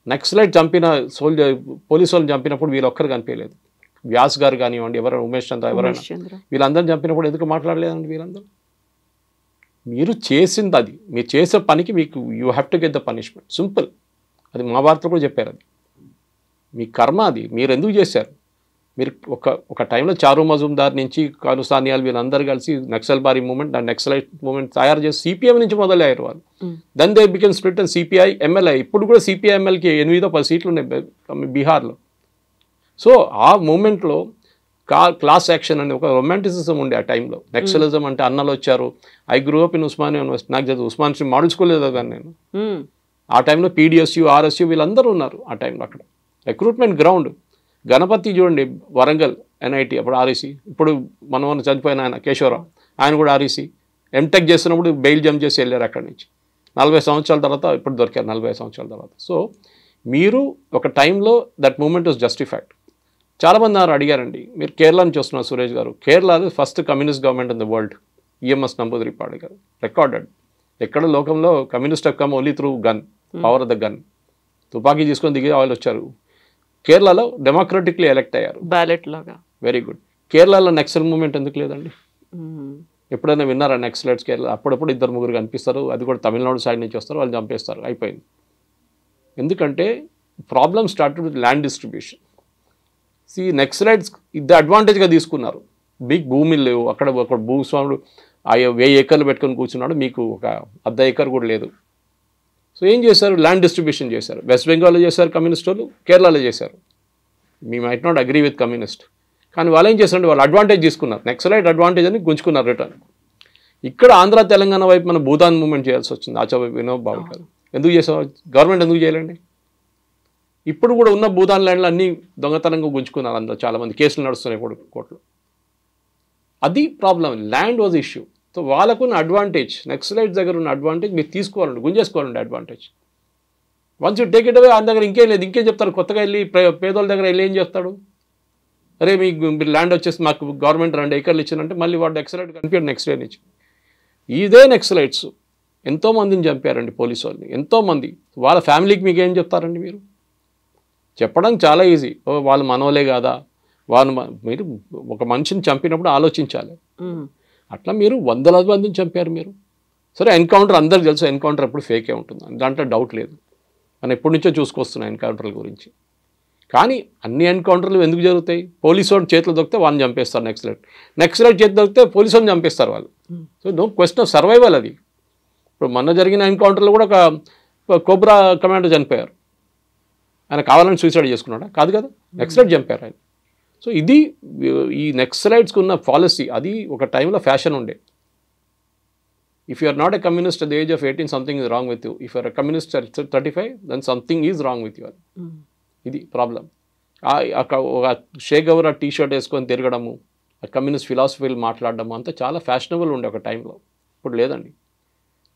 నక్సలైట్ చంపిన పోలీసు వాళ్ళని చంపినప్పుడు వీళ్ళు ఒక్కరు కనిపించలేదు. వ్యాస్ గారు కానివ్వండి, ఎవరైనా ఉమేష్ చంద్ర ఎవరైనా, వీళ్ళందరూ చంపినప్పుడు ఎందుకు మాట్లాడలేదండి వీళ్ళందరూ? మీరు చేసింది అది, మీరు చేసే పనికి మీకు you have to get the punishment, simple. అది మహాభారత్లో కూడా చెప్పారు, అది మీ కర్మ, అది మీరు ఎందుకు చేశారు. మీరు ఒక టైంలో చారు మజుందార్ నుంచి కానుసానియాలు వీళ్ళందరూ కలిసి నక్సల్ బారీ మూమెంట్, నక్సలైట్ మూమెంట్ తయారు చేసి సిపిఎం నుంచి మొదలయ్యారు వాళ్ళు. Then they became split and CPI MLI. ఇప్పుడు కూడా సిపిఐ ఎంఎల్కి 8-10 సీట్లు ఉన్నాయి బీహార్లో. సో ఆ మూమెంట్లో క్లాస్ యాక్షన్ అని ఒక రొమాంటిసిజం ఉండే ఆ టైంలో. నక్సలిజం అంటే అన్నలు వచ్చారు. I grew up in Osmania university, నాకు చదువు ఉస్మాన్ మోడల్ స్కూల్ చదివాను నేను. ఆ టైంలో పీడిఎస్యు, ఆర్ఎస్యు వీళ్ళందరూ ఉన్నారు ఆ టైంలో. అక్కడ రిక్రూట్మెంట్ గ్రౌండ్. గణపతి చూడండి, వరంగల్ ఎన్ఐటి, అప్పుడు ఆర్ఈసి. ఇప్పుడు మనం చనిపోయిన ఆయన కేశవరావు, ఆయన కూడా ఆర్ఈసి. ఎంటెక్ చేస్తున్నప్పుడు బెయిల్ జంప్ చేసి వెళ్ళారు అక్కడి నుంచి. 40 సంవత్సరాల తర్వాత ఇప్పుడు దొరికారు, 40 సంవత్సరాల తర్వాత. సో మీరు ఒక టైంలో దట్ మూమెంట్ వాజ్ జస్టిఫైడ్. చాలామంది అడిగారండి, మీరు కేరళ నుంచి వస్తున్నారు సురేష్ గారు. కేరళలో first communist government in the world, EMS Namboodiripad garu, recorded. ఎక్కడ లోకంలో communist come only through gun, power of the gun. తుపాకీ తీసుకొని దిగి వాళ్ళు వచ్చారు. కేరళలో డెమోక్రటిక్లీ ఎలెక్ట్ అయ్యారు, బ్యాలెట్ లాగా. Very good. కేరళలో నక్సల్ మూవ్మెంట్ ఎందుకు లేదండి? ఎప్పుడైనా విన్నారా నక్సలైట్స్ కేరళ? అప్పుడప్పుడు 2-3 కనిపిస్తారు, అది కూడా తమిళనాడు సైడ్ నుంచి వస్తారు, వాళ్ళు చంపేస్తారు, అయిపోయింది. ఎందుకంటే problem started with land distribution. Naxalites ఇది అడ్వాంటేజ్గా తీసుకున్నారు. బిగ్ భూమిలు లేవు అక్కడ, ఒక భూస్వాముడు 1000 ఏకర్లు పెట్టుకొని కూర్చున్నాడు, మీకు ఒక 1/2 ఎకర్ కూడా లేదు. సో ఏం చేశారు? ల్యాండ్ డిస్ట్రిబ్యూషన్ చేశారు. వెస్ట్ బెంగాల్లో చేశారు కమ్యూనిస్ట్ వాళ్ళు, కేరళలో చేశారు. Me might not agree with communist, కానీ వాళ్ళు ఏం చేశారంటే వాళ్ళు అడ్వాంటేజ్ తీసుకున్నారు, నక్సలైట్ అడ్వాంటేజ్ అని గుంజుకున్నారు రిటర్న్. ఇక్కడ ఆంధ్ర తెలంగాణ వైపు మన భూదాన్ మూవ్మెంట్ చేయాల్సి వచ్చింది. ఆచార్య వినోద్ భావే గారు ఎందుకు చేసారు? గవర్నమెంట్ ఎందుకు చేయాలండి? ఇప్పుడు కూడా ఉన్న భూదాన్ ల్యాండ్లు అన్నీ దొంగతనంగా గుంజుకున్నారు అందరూ, చాలామంది కేసులు నడుస్తున్నాయి కోర్టులో. అది problem. Land was issue. So వాళ్ళకున్న అడ్వాంటేజ్, నక్సలైట్స్ దగ్గర ఉన్న అడ్వాంటేజ్ మీరు తీసుకోవాలండి, గుంజేసుకోవాలండి advantage. Once you take it away, ఆయన దగ్గర ఇంకేం లేదు, ఇంకేం చెప్తారు? కొత్తగా వెళ్ళి పేదోళ్ళ దగ్గర వెళ్ళి ఏం చేస్తాడు? అరే మీరు ల్యాండ్ వచ్చేసి మాకు గవర్నమెంట్ 2 ఏకర్లు ఇచ్చిందంటే మళ్ళీ వాడు నక్సలైట్ కనిపించాడు నెక్స్ట్ డే నుంచి. ఇదే నక్సలైట్స్ ఎంతోమందిని చంపారండి పోలీసు వాళ్ళని, ఎంతోమంది. వాళ్ళ ఫ్యామిలీకి మీకు ఏం చెప్తారండి? మీరు చెప్పడం చాలా ఈజీ, వాళ్ళు మనోలే కాదా, వాళ్ళు మీరు ఒక మనిషిని చంపినప్పుడు ఆలోచించాలి. అట్లా మీరు 100 మందిని చంపారు మీరు. సరే, ఎన్కౌంటర్ అందరికి తెలుసు, ఎన్కౌంటర్ ఎప్పుడు ఫేకే ఉంటుంది, దాంట్లో డౌట్ లేదు. మనం ఎప్పటి నుంచో చూసుకొస్తున్నాం ఎన్కౌంటర్ల గురించి. కానీ అన్ని ఎన్కౌంటర్లు ఎందుకు జరుగుతాయి? పోలీసు వాడు చేతులు దొరికితే వాళ్ళని చంపేస్తారు నక్సలైట్ చేతులు దొరికితే పోలీసు వాళ్ళని చంపేస్తారు వాళ్ళు. So no question of survival అది. ఇప్పుడు మొన్న జరిగిన ఎన్కౌంటర్లో కూడా ఒక కోబ్రా కమాండర్ చనిపోయారు. ఆయన కావాలని సూసైడ్ చేసుకున్నాడా? కాదు కదా, నక్సలైట్ చంపారు ఆయన. సో ఇది ఈ నక్సలైట్స్కి ఉన్న పాలసీ. అది ఒక టైంలో ఫ్యాషన్ ఉండే. If you are not a communist at the age of 18, something is wrong with you. If you're a communist at 35, then something is wrong with you. ఇది ప్రాబ్లం. ఒక షేక్ గవర్ టీ షర్ట్ వేసుకొని తిరగడము, communist ఫిలాసఫీలు మాట్లాడడము అంతా చాలా fashionable ఉండే ఒక టైంలో. ఇప్పుడు లేదండి.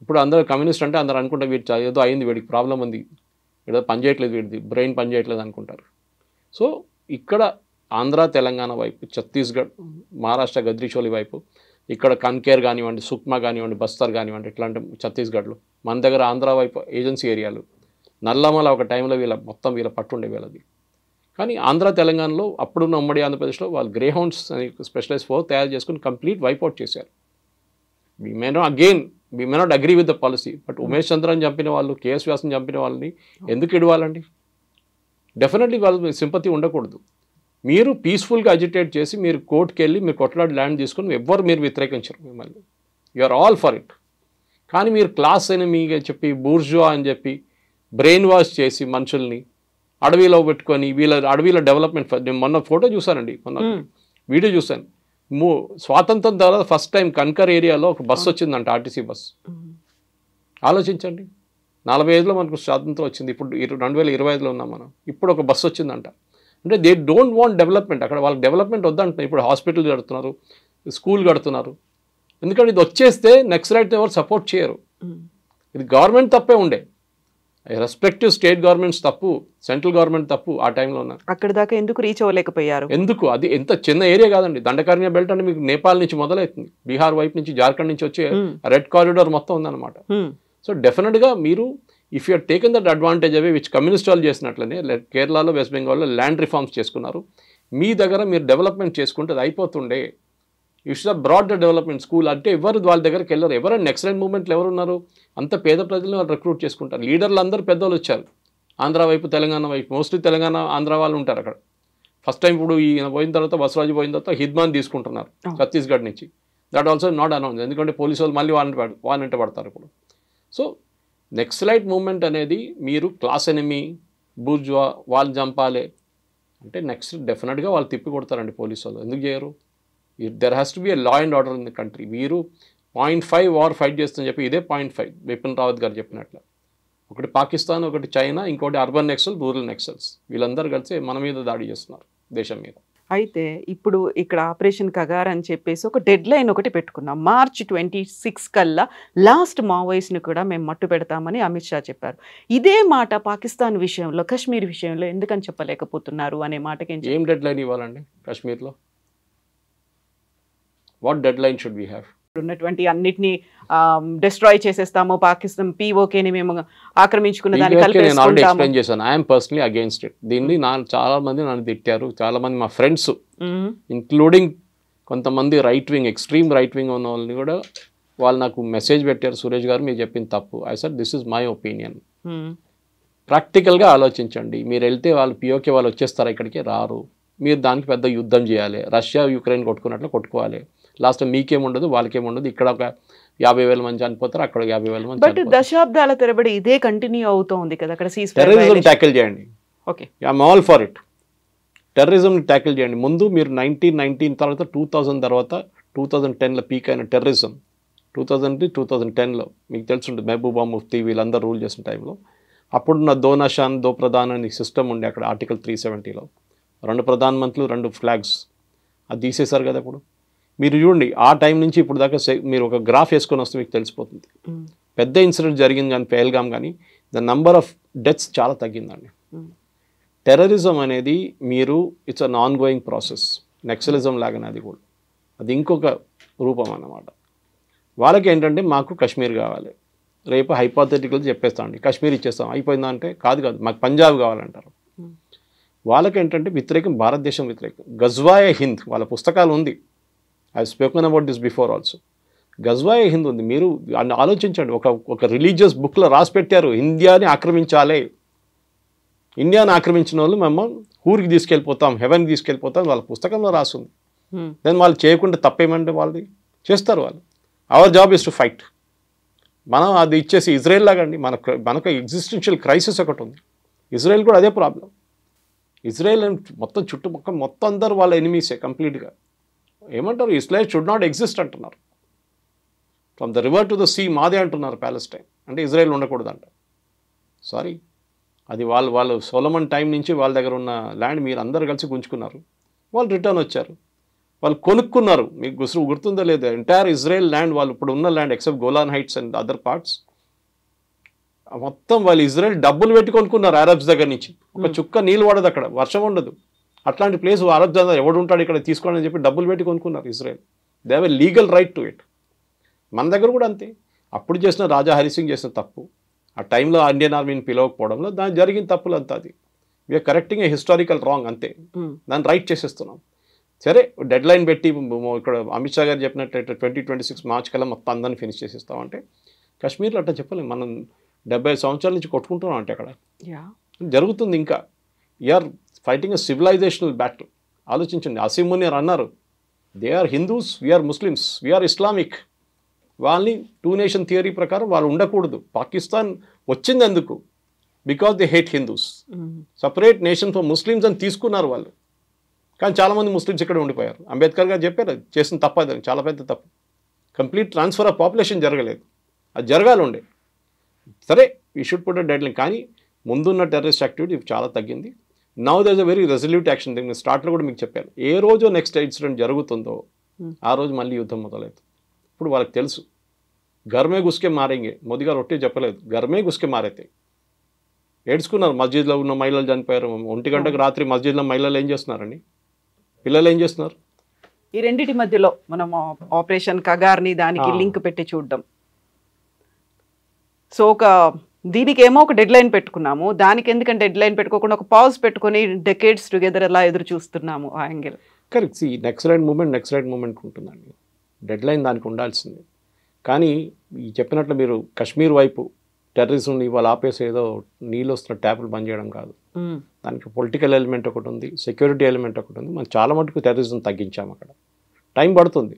ఇప్పుడు అందరూ కమ్యూనిస్ట్ అంటే అందరూ అనుకుంటే వీడు ఏదో అయింది, వీడికి ప్రాబ్లం ఉంది, ఇక్కడ పని చేయట్లేదు, వీడిది బ్రెయిన్ పని చేయట్లేదు అనుకుంటారు. సో ఇక్కడ ఆంధ్ర తెలంగాణ వైపు, ఛత్తీస్గఢ్ మహారాష్ట్ర గద్రిచోలి వైపు, ఇక్కడ కన్కేర్ కానివ్వండి, సుక్మా కానివ్వండి, బస్తర్ కానివ్వండి, ఇట్లాంటి ఛత్తీస్గఢ్లో, మన దగ్గర ఆంధ్ర వైపు ఏజెన్సీ ఏరియాలు, నల్లమల ఒక టైంలో వీళ్ళ పట్టుండే వీళ్ళది. కానీ ఆంధ్ర తెలంగాణలో అప్పుడున్న ఉమ్మడి ఆంధ్రప్రదేశ్లో వాళ్ళు గ్రే హౌండ్స్ అని స్పెషలైజ్ ఫోర్ తయారు చేసుకుని కంప్లీట్ వైప్అవుట్ చేశారు. We may not agree with the policy, but Umesh చంద్రని చంపిన వాళ్ళు, కేఎస్ వ్యాసం చంపిన వాళ్ళని ఎందుకు ఇవ్వాలండి? డెఫినెట్లీ వాళ్ళ సింపతి ఉండకూడదు. మీరు పీస్ఫుల్గా అజిటేట్ చేసి మీరు కోర్టుకి వెళ్ళి మీరు కొట్లాడి ల్యాండ్ తీసుకొని ఎవ్వరు మీరు వ్యతిరేకించరు మిమ్మల్ని. You are all for it. కానీ మీరు క్లాస్ ఎనిమీగా చెప్పి, బూర్జువా అని చెప్పి బ్రెయిన్ వాష్ చేసి మనుషుల్ని అడవిలో పెట్టుకొని అడవిలో డెవలప్మెంట్, నేను మొన్న ఫోటో చూసానండి, మొన్న వీడియో చూశాను. స్వాతంత్రం తర్వాత ఫస్ట్ టైం కన్కర్ ఏరియాలో ఒక బస్సు వచ్చిందంట, ఆర్టీసీ బస్సు. ఆలోచించండి, 45లో మనకు స్వాతంత్రం వచ్చింది, ఇప్పుడు 2025లో ఉన్నాం మనం. ఇప్పుడు ఒక బస్సు వచ్చిందంట. అంటే దే డోంట్ వాంట్ డెవలప్మెంట్. అక్కడ వాళ్ళకి డెవలప్మెంట్ వద్దంటున్నారు. ఇప్పుడు హాస్పిటల్ కడుతున్నారు, స్కూల్ కడుతున్నారు. ఎందుకంటే ఇది వచ్చేస్తే నెక్స్ట్ రైట్ ఎవరు సపోర్ట్ చేయరు. ఇది గవర్నమెంట్ తప్పే ఉండే, రెస్పెక్టివ్ స్టేట్ గవర్నమెంట్స్ తప్పు, సెంట్రల్ గవర్నమెంట్ తప్పు. ఆ టైంలో ఉన్నారు. అక్కడ దాకా ఎందుకు రీచ్ అవ్వలేకపోయారు? ఎందుకు? అది ఎంత చిన్న ఏరియా కాదండి. దండకారణ్య బెల్ట్ అంటే మీకు నేపాల్ నుంచి మొదలవుతుంది, బీహార్ వైపు నుంచి, జార్ఖండ్ నుంచి వచ్చే రెడ్ కారిడార్ మొత్తం ఉందన్నమాట. సో డెఫినెట్గా మీరు if you are taken that advantage away, which communist వాళ్ళు చేసినట్లనే కేరళలో, వెస్ట్ బెంగాల్లో ల్యాండ్ రిఫార్మ్స్ చేసుకున్నారు. మీ దగ్గర మీరు డెవలప్మెంట్ చేసుకుంటే అది అయిపోతుండే. You should have brought the development. School అంటే ఎవరు వాళ్ళ దగ్గరికి వెళ్ళరు. ఎవరైనా నెక్స్ట్ మూవ్మెంట్లు ఎవరున్నారు? అంత పేద ప్రజలను వాళ్ళు రిక్రూట్ చేసుకుంటారు. లీడర్లు అందరూ పెద్దవాళ్ళు వచ్చారు, ఆంధ్ర వైపు, తెలంగాణ వైపు. మోస్ట్లీ తెలంగాణ, ఆంధ్ర వాళ్ళు ఉంటారు అక్కడ. ఫస్ట్ టైం ఇప్పుడు ఈయన పోయిన తర్వాత, బసవరాజు పోయిన తర్వాత హిద్మాన్ తీసుకుంటున్నారు ఛత్తీస్గఢ్ నుంచి. దట్ ఆల్సో నాట్ అనౌన్స్, ఎందుకంటే పోలీసు వాళ్ళు మళ్ళీ వాళ్ళంటే పడతారు ఇప్పుడు. సో నెక్సలైట్ మూవ్మెంట్ అనేది మీరు క్లాస్ ఎనిమీ, బూర్జువా, వాళ్ళు చంపాలి అంటే నెక్స్ట్ డెఫినెట్గా వాళ్ళు తిప్పి కొడతారండి పోలీసు వాళ్ళు. ఎందుకు చేయరు? There has to be a law and order in the country. మీరు 0.5 వార్ ఫైట్ చేస్తుందని చెప్పి ఇదే 0.5 బిపిన్ రావత్ గారు చెప్పినట్లు. ఒకటి పాకిస్తాన్, ఒకటి చైనా, ఇంకోటి అర్బన్ నెక్సల్, రూరల్ నెక్సల్స్. వీళ్ళందరూ కలిసి మన మీద దాడి చేస్తున్నారు, దేశం మీద. అయితే ఇప్పుడు ఇక్కడ ఆపరేషన్ కగార్ అని చెప్పేసి ఒక డెడ్ లైన్ ఒకటి పెట్టుకున్నాం. మార్చి 26 కల్లా లాస్ట్ మావోయిస్ట్ని కూడా మేము మట్టు పెడతామని అమిత్ షా చెప్పారు. ఇదే మాట పాకిస్తాన్ విషయంలో, కశ్మీర్ విషయంలో ఎందుకని చెప్పలేకపోతున్నారు అనే మాటకి ఏం డెడ్ లైన్ ఇవ్వాలండి కాశ్మీర్లో? What deadline should we have? ఉన్నటువంటి అన్నిటినీ డిస్ట్రాయ్ చేసేస్తాము, పాకిస్తాన్ పీఓకేని మేము ఆక్రమించుకున్న దాన్ని ఎక్స్ప్లెయిన్ చేశాను. I'm personally against it. దీన్ని చాలా మంది నన్ను తిట్టారు, చాలా మంది మా ఫ్రెండ్స్, ఇంక్లూడింగ్ కొంతమంది right wing, extreme right wing ఉన్న వాళ్ళని కూడా వాళ్ళు నాకు మెసేజ్ పెట్టారు, సురేష్ గారు మీరు చెప్పింది తప్పు. I said this is my opinion. ప్రాక్టికల్గా ఆలోచించండి. మీరు వెళ్తే వాళ్ళు పిఓకే వాళ్ళు వచ్చేస్తారు, ఇక్కడికి రారు. మీరు దానికి పెద్ద యుద్ధం చేయాలి, రష్యా యుక్రెయిన్ కొట్టుకున్నట్లు కొట్టుకోవాలి. లాస్ట్ మీకేముండదు, వాళ్ళకేముండదు. ఇక్కడ ఒక 50,000 మంది చనిపోతారు, అక్కడ 50,000 మంది. బట్ దశాబ్దాల తరబడి ఇదే కంటిన్యూ అవుతోంది కదా అక్కడ. టెర్రరిజం ట్యాకిల్ చేయండి. Okay, I'm all for it. టెర్రరిజంని ట్యాకిల్ చేయండి. ముందు మీరు 1919 తర్వాత 2000 తర్వాత 2010లో పీక్ అయిన టెర్రరిజం, 2010లో మీకు తెలుసుంటుంది, మహబూబా ముఫ్తీ వీళ్ళందరూ రూల్ చేసిన టైంలో అప్పుడున్న దో నషాన్ దో ప్రధాన్ అనే సిస్టమ్ ఉండే అక్కడ. ఆర్టికల్ 370లో 2 ప్రధానమంత్రులు 2 ఫ్లాగ్స్, అది తీసేశారు కదా. ఇప్పుడు మీరు చూడండి, ఆ టైం నుంచి ఇప్పుడు దాకా మీరు ఒక గ్రాఫ్ వేసుకొని వస్తే మీకు తెలిసిపోతుంది. పెద్ద ఇన్సిడెంట్ జరిగింది కానీ, పెహల్గామ్ కానీ, ద నంబర్ ఆఫ్ డెత్స్ చాలా తగ్గిందండి. టెర్రరిజం అనేది మీరు it's an ongoing process. Naxalism లాగానే అది కూడా, అది ఇంకొక రూపం అన్నమాట. వాళ్ళకి ఏంటంటే మాకు కాశ్మీర్ కావాలి, రేపు హైపోథెటికల్ చెప్పేస్తామండి కాశ్మీర్ ఇచ్చేస్తాం అయిపోయిందా అంటే కాదు, మాకు పంజాబ్ కావాలంటారు. వాళ్ళకి ఏంటంటే వ్యతిరేకం, భారతదేశం వ్యతిరేకం. గజ్వాయ హింద్ వాళ్ళ పుస్తకాలు ఉంది. I spoken about this before also. గజ్వాయ హింద్ ఉంది. మీరు ఆలోచించండి, ఒక రిలీజియస్ బుక్లో రాసి పెట్టారు, ఇండియాని ఆక్రమించాలి. ఇండియాని ఆక్రమించిన వాళ్ళు మేము ఊరికి తీసుకెళ్ళిపోతాం, హెవెన్కి తీసుకెళ్ళిపోతాం, వాళ్ళ పుస్తకంలో రాస్తుంది. దెన్ వాళ్ళు చేయకుండా తప్పేమంటే వాళ్ళది చేస్తారు. వాళ్ళు our job is to fight. మనం అది ఇచ్చేసి ఇజ్రాయెల్ లాగండి, మనకు ఎగ్జిస్టెన్షియల్ క్రైసిస్ ఒకటి ఉంది. ఇజ్రాయెల్ కూడా అదే ప్రాబ్లం. ఇజ్రాయెల్ మొత్తం చుట్టుపక్కల మొత్తం అందరూ వాళ్ళ ఎనిమీసే కంప్లీట్గా. ఏమంటారు, ఇస్రాయెల్ షుడ్ నాట్ ఎగ్జిస్ట్ అంటున్నారు. From the river to the sea మాదే అంటున్నారు ప్యాలెస్టైన్. అంటే ఇజ్రాయెల్ ఉండకూడదంట. సారీ, అది వాళ్ళు సోలమన్ టైం నుంచి వాళ్ళ దగ్గర ఉన్న ల్యాండ్ మీరు అందరు కలిసి గుంజుకున్నారు. వాళ్ళు రిటర్న్ వచ్చారు, వాళ్ళు కొనుక్కున్నారు. మీకు గుర్తుందో లేదు, ఎంటైర్ ఇజ్రాయెల్ ల్యాండ్, వాళ్ళు ఇప్పుడు ఉన్న land except Golan heights and other parts, మొత్తం వాళ్ళు ఇజ్రాయెల్ డబ్బులు పెట్టి కొనుక్కున్నారు అరబ్స్ దగ్గర నుంచి. ఒక చుక్క నీళ్ళు పడదు అక్కడ, వర్షం ఉండదు. అట్లాంటి ప్లేస్ అరబ్ జనాలు ఎవడు ఉంటాడు ఇక్కడ తీసుకోండి అని చెప్పి డబ్బులు పెట్టి కొనుక్కున్నారు Israel. They have a legal right to it. మన దగ్గర కూడా అంతే. అప్పుడు చేసిన రాజా హరిసింగ్ చేసిన తప్పు, ఆ టైంలో ఇండియన్ ఆర్మీని పిలవకపోవడంలో దాని జరిగిన తప్పులు అంతా అది. We're correcting a historical wrong అంతే. దాన్ని రైట్ చేసేస్తున్నాం. సరే డెడ్ లైన్ పెట్టి ఇక్కడ అమిత్ షా గారు చెప్పినట్లయితే 2026 మార్చ్ కల్లా మొత్తం అందరిని ఫినిష్ చేసేస్తామంటే, కాశ్మీర్లో అట్లా చెప్పలేము. మనం 75 సంవత్సరాల నుంచి కొట్టుకుంటున్నాం అంటే అక్కడ జరుగుతుంది. ఇంకా you're fighting a civilisational battle. ఆలోచించండి, అసీం మునీర్ అన్నారు, they are Hindus, we're Muslims, we're Islamic. వాళ్ళని 2 నేషన్ థియరీ ప్రకారం వాళ్ళు ఉండకూడదు. పాకిస్తాన్ వచ్చింది ఎందుకు? Because they hate Hindus. Separate nation for Muslims అని తీసుకున్నారు వాళ్ళు. కానీ చాలామంది ముస్లిమ్స్ ఇక్కడ ఉండిపోయారు. అంబేద్కర్ గారు చెప్పారు చేసిన తప్పు, అది చాలా పెద్ద తప్పు. కంప్లీట్ ట్రాన్స్ఫర్ ఆఫ్ పాపులేషన్ జరగలేదు, అది జరగాలి ఉండే. సరే ఈ షుడ్ పుట్ డెడ్ లైన్. కానీ ముందున్న టెర్రరిస్ట్ యాక్టివిటీ చాలా తగ్గింది. Now there is a very resolute action. నేను స్టార్ట్లో కూడా మీకు చెప్పాను, ఏ రోజు నెక్స్ట్ ఇన్సిడెంట్ జరుగుతుందో ఆ రోజు మళ్ళీ యుద్ధం మొదలవుతుంది. ఇప్పుడు వాళ్ళకి తెలుసు గర్మే గుస్కే మారేంగే. మోదీ గారు ఒట్టే చెప్పలేదు, గర్మే గుస్కే మారైతే. ఏడ్చుకున్నారు, మస్జిద్లో ఉన్న మహిళలు చనిపోయారు. 1 గంటకు రాత్రి మస్జిద్లో మహిళలు ఏం చేస్తున్నారండి, పిల్లలు ఏం చేస్తున్నారు? ఈ రెండింటి మధ్యలో మనం ఆపరేషన్ కగార్ని దానికి లింక్ పెట్టి చూడడం. సో దీనికి ఒక డెడ్ లైన్ పెట్టుకున్నాము, దానికి ఎందుకంటే డెడ్ లైన్ పెట్టుకోకుండా ఒక పాజ్ పెట్టుకొని డెకేడ్స్ టుగెదర్ అలా ఎదురు చూస్తున్నాము ఆ angle. Correct. Next right moment ఉంటుందండి. డెడ్ లైన్ దానికి ఉండాల్సిందే. కానీ ఈ చెప్పినట్లు మీరు కాశ్మీర్ వైపు టెర్రరిజంని ఇవాళ ఆపేసి ఏదో నీళ్ళు వస్తున్న ట్యాపులు బంద్ చేయడం కాదు. దానికి పొలిటికల్ ఎలిమెంట్ ఒకటి ఉంది, సెక్యూరిటీ ఎలిమెంట్ ఒకటి ఉంది. మనం చాలా మటుకు టెర్రరిజం తగ్గించాము. అక్కడ టైం పడుతుంది,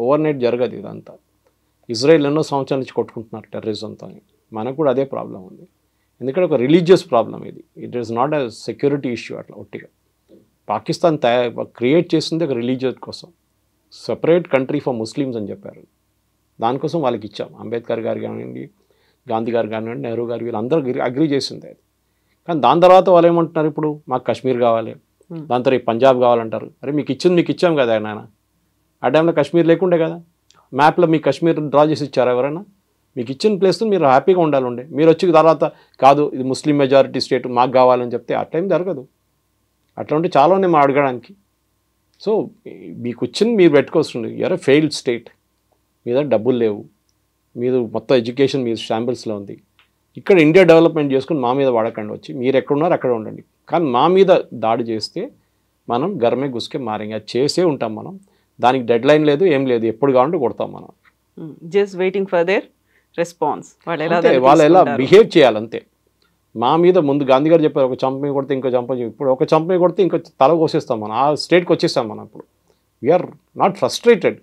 ఓవర్ నైట్ జరగదు ఇదంతా. ఇజ్రాయెల్ ఎన్నో సంవత్సరాల నుంచి కొట్టుకుంటున్నారు టెర్రరిజంతో. మనకు కూడా అదే ప్రాబ్లం ఉంది. ఎందుకంటే ఒక రిలీజియస్ ప్రాబ్లం ఇది. It is not a security issue. అట్లా ఒట్టిగా పాకిస్తాన్ క్రియేట్ చేసింది ఒక రిలీజియస్ కోసం, సెపరేట్ కంట్రీ ఫర్ ముస్లిమ్స్ అని చెప్పారు. దానికోసం వాళ్ళకి ఇచ్చాం. అంబేద్కర్ గారు కానివ్వండి, గాంధీ గారు కానివ్వండి, నెహ్రూ గారు, వీళ్ళందరూ అగ్రీ చేసింది అది. కానీ దాని తర్వాత వాళ్ళు ఏమంటున్నారు, ఇప్పుడు మాకు కాశ్మీర్ కావాలి, దాని తర్వాత పంజాబ్ కావాలంటారు. అరే మీకు ఇచ్చాం కదా నాయన. ఆ టైంలో కాశ్మీర్ లేకుండే కదా, మ్యాప్లో మీకు కాశ్మీర్ డ్రా చేసి ఇచ్చారా ఎవరైనా? మీకు ఇచ్చిన ప్లేస్తో మీరు హ్యాపీగా ఉండాలండే. మీరు వచ్చి తర్వాత కాదు ఇది ముస్లిం మెజారిటీ స్టేట్ మాకు కావాలని చెప్తే ఆ టైం జరగదు. అట్లా ఉంటే చాలా ఉన్నాయి మా అడగడానికి. సో మీకు వచ్చింది మీరు పెట్టుకోవస్తుంది. ఎవరో ఫెయిల్డ్ స్టేట్, మీద డబ్బులు లేవు, మీరు మొత్తం ఎడ్యుకేషన్ మీరు షాంబుల్స్లో ఉంది. ఇక్కడ ఇండియా డెవలప్మెంట్ చేసుకుని మా మీద వాడకండి, వచ్చి మీరు ఎక్కడున్నారో అక్కడ ఉండండి. కానీ మా మీద దాడి చేస్తే మనం గర్మే గుస్కే మారేంగే. అది చేసే ఉంటాం మనం. దానికి డెడ్ లైన్ లేదు, ఏం లేదు, ఎప్పుడు కావాలంటే కొడతాం మనం. Just waiting for their response. వాళ్ళు ఎలా బిహేవ్ చేయాలంతే. మా మీద ముందు గాంధీ గారు చెప్పారు, ఒక చంపని కొడితే ఇంకో చంపని. ఇప్పుడు ఒక చంపని కొడితే ఇంకో తల కోసేస్తాం మనం. ఆ స్టేట్కి వచ్చేస్తాం మనం. ఇప్పుడు వీఆర్ నాట్ ఫ్రస్ట్రేటెడ్.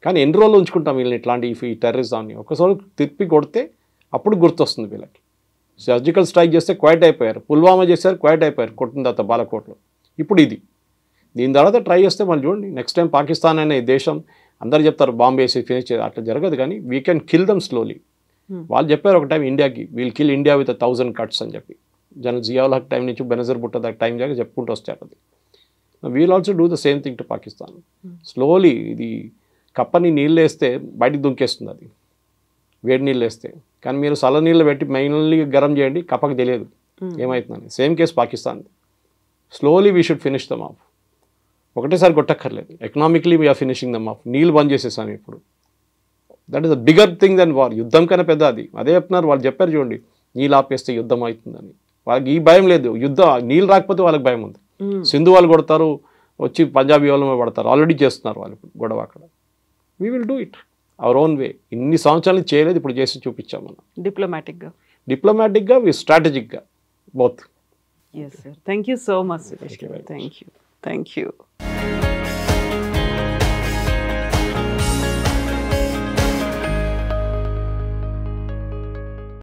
కానీ ఎన్ని రోజులు ఉంచుకుంటాం వీళ్ళని ఇట్లాంటి ఈ టెర్రరిజంని? ఒకసారి తిప్పి కొడితే అప్పుడు గుర్తొస్తుంది వీళ్ళకి. సర్జికల్ స్ట్రైక్ చేస్తే క్వైట్ అయిపోయారు, పుల్వామా చేశారు క్వైట్ అయిపోయారు కొట్టిన తర్వాత బాలకోట్లో. ఇప్పుడు ఇది దీని తర్వాత ట్రై చేస్తే మళ్ళీ చూడండి నెక్స్ట్ టైం పాకిస్తాన్ అనే దేశం అందరు చెప్తారు బాంబే వేసి ఫినిష్ చేయాలి, అట్లా జరగదు. కానీ we can kill them slowly. వాళ్ళు చెప్పారు ఒక టైం ఇండియాకి, we'll kill India with 1000 cuts అని చెప్పి. జనరల్ జియావుల్ హక్ టైం నుంచి బెనజర్ భుట్టో దాకా టైం దాకా చెప్పుకుంటూ వస్తారు. అది we'll also do the same thing to Pakistan. Slowly ఇది కప్పని నీళ్ళు వేస్తే బయటికి దుంకేస్తుంది, అది వేడి నీళ్ళు వేస్తే. కానీ మీరు చల్ల నీళ్ళు పెట్టి మెయిన్లీ గరం చేయండి, కప్పకి తెలియదు ఏమవుతుందని. Same case Pakistan. Slowly we should finish them off. ఒకటేసారి కొట్టక్కర్లేదు. Economically we are finishing them off. నీళ్ళు బంద్ చేసేసాను ఇప్పుడు. That is a bigger thing then war. యుద్ధం కన్నా పెద్ద అది. అదే చెప్తున్నారు వాళ్ళు, చెప్పారు చూడండి, నీళ్ళు ఆపేస్తే యుద్ధం అవుతుందని. వాళ్ళకి ఈ భయం లేదు. నీళ్ళు రాకపోతే వాళ్ళకి భయం ఉంది. సింధు వాళ్ళు కొడతారు, వచ్చి పంజాబీ వాళ్ళు పడతారు. ఆల్రెడీ చేస్తున్నారు వాళ్ళు ఇప్పుడు గొడవ అక్కడ. We will do it our own way. ఇన్ని సంవత్సరాలు చేయలేదు, ఇప్పుడు చేసి చూపించాం మనం. డిప్లొమాటిక్గా స్ట్రాటజిక్గా both. Yes, sir. Thank you so much, Suresh. Thank you.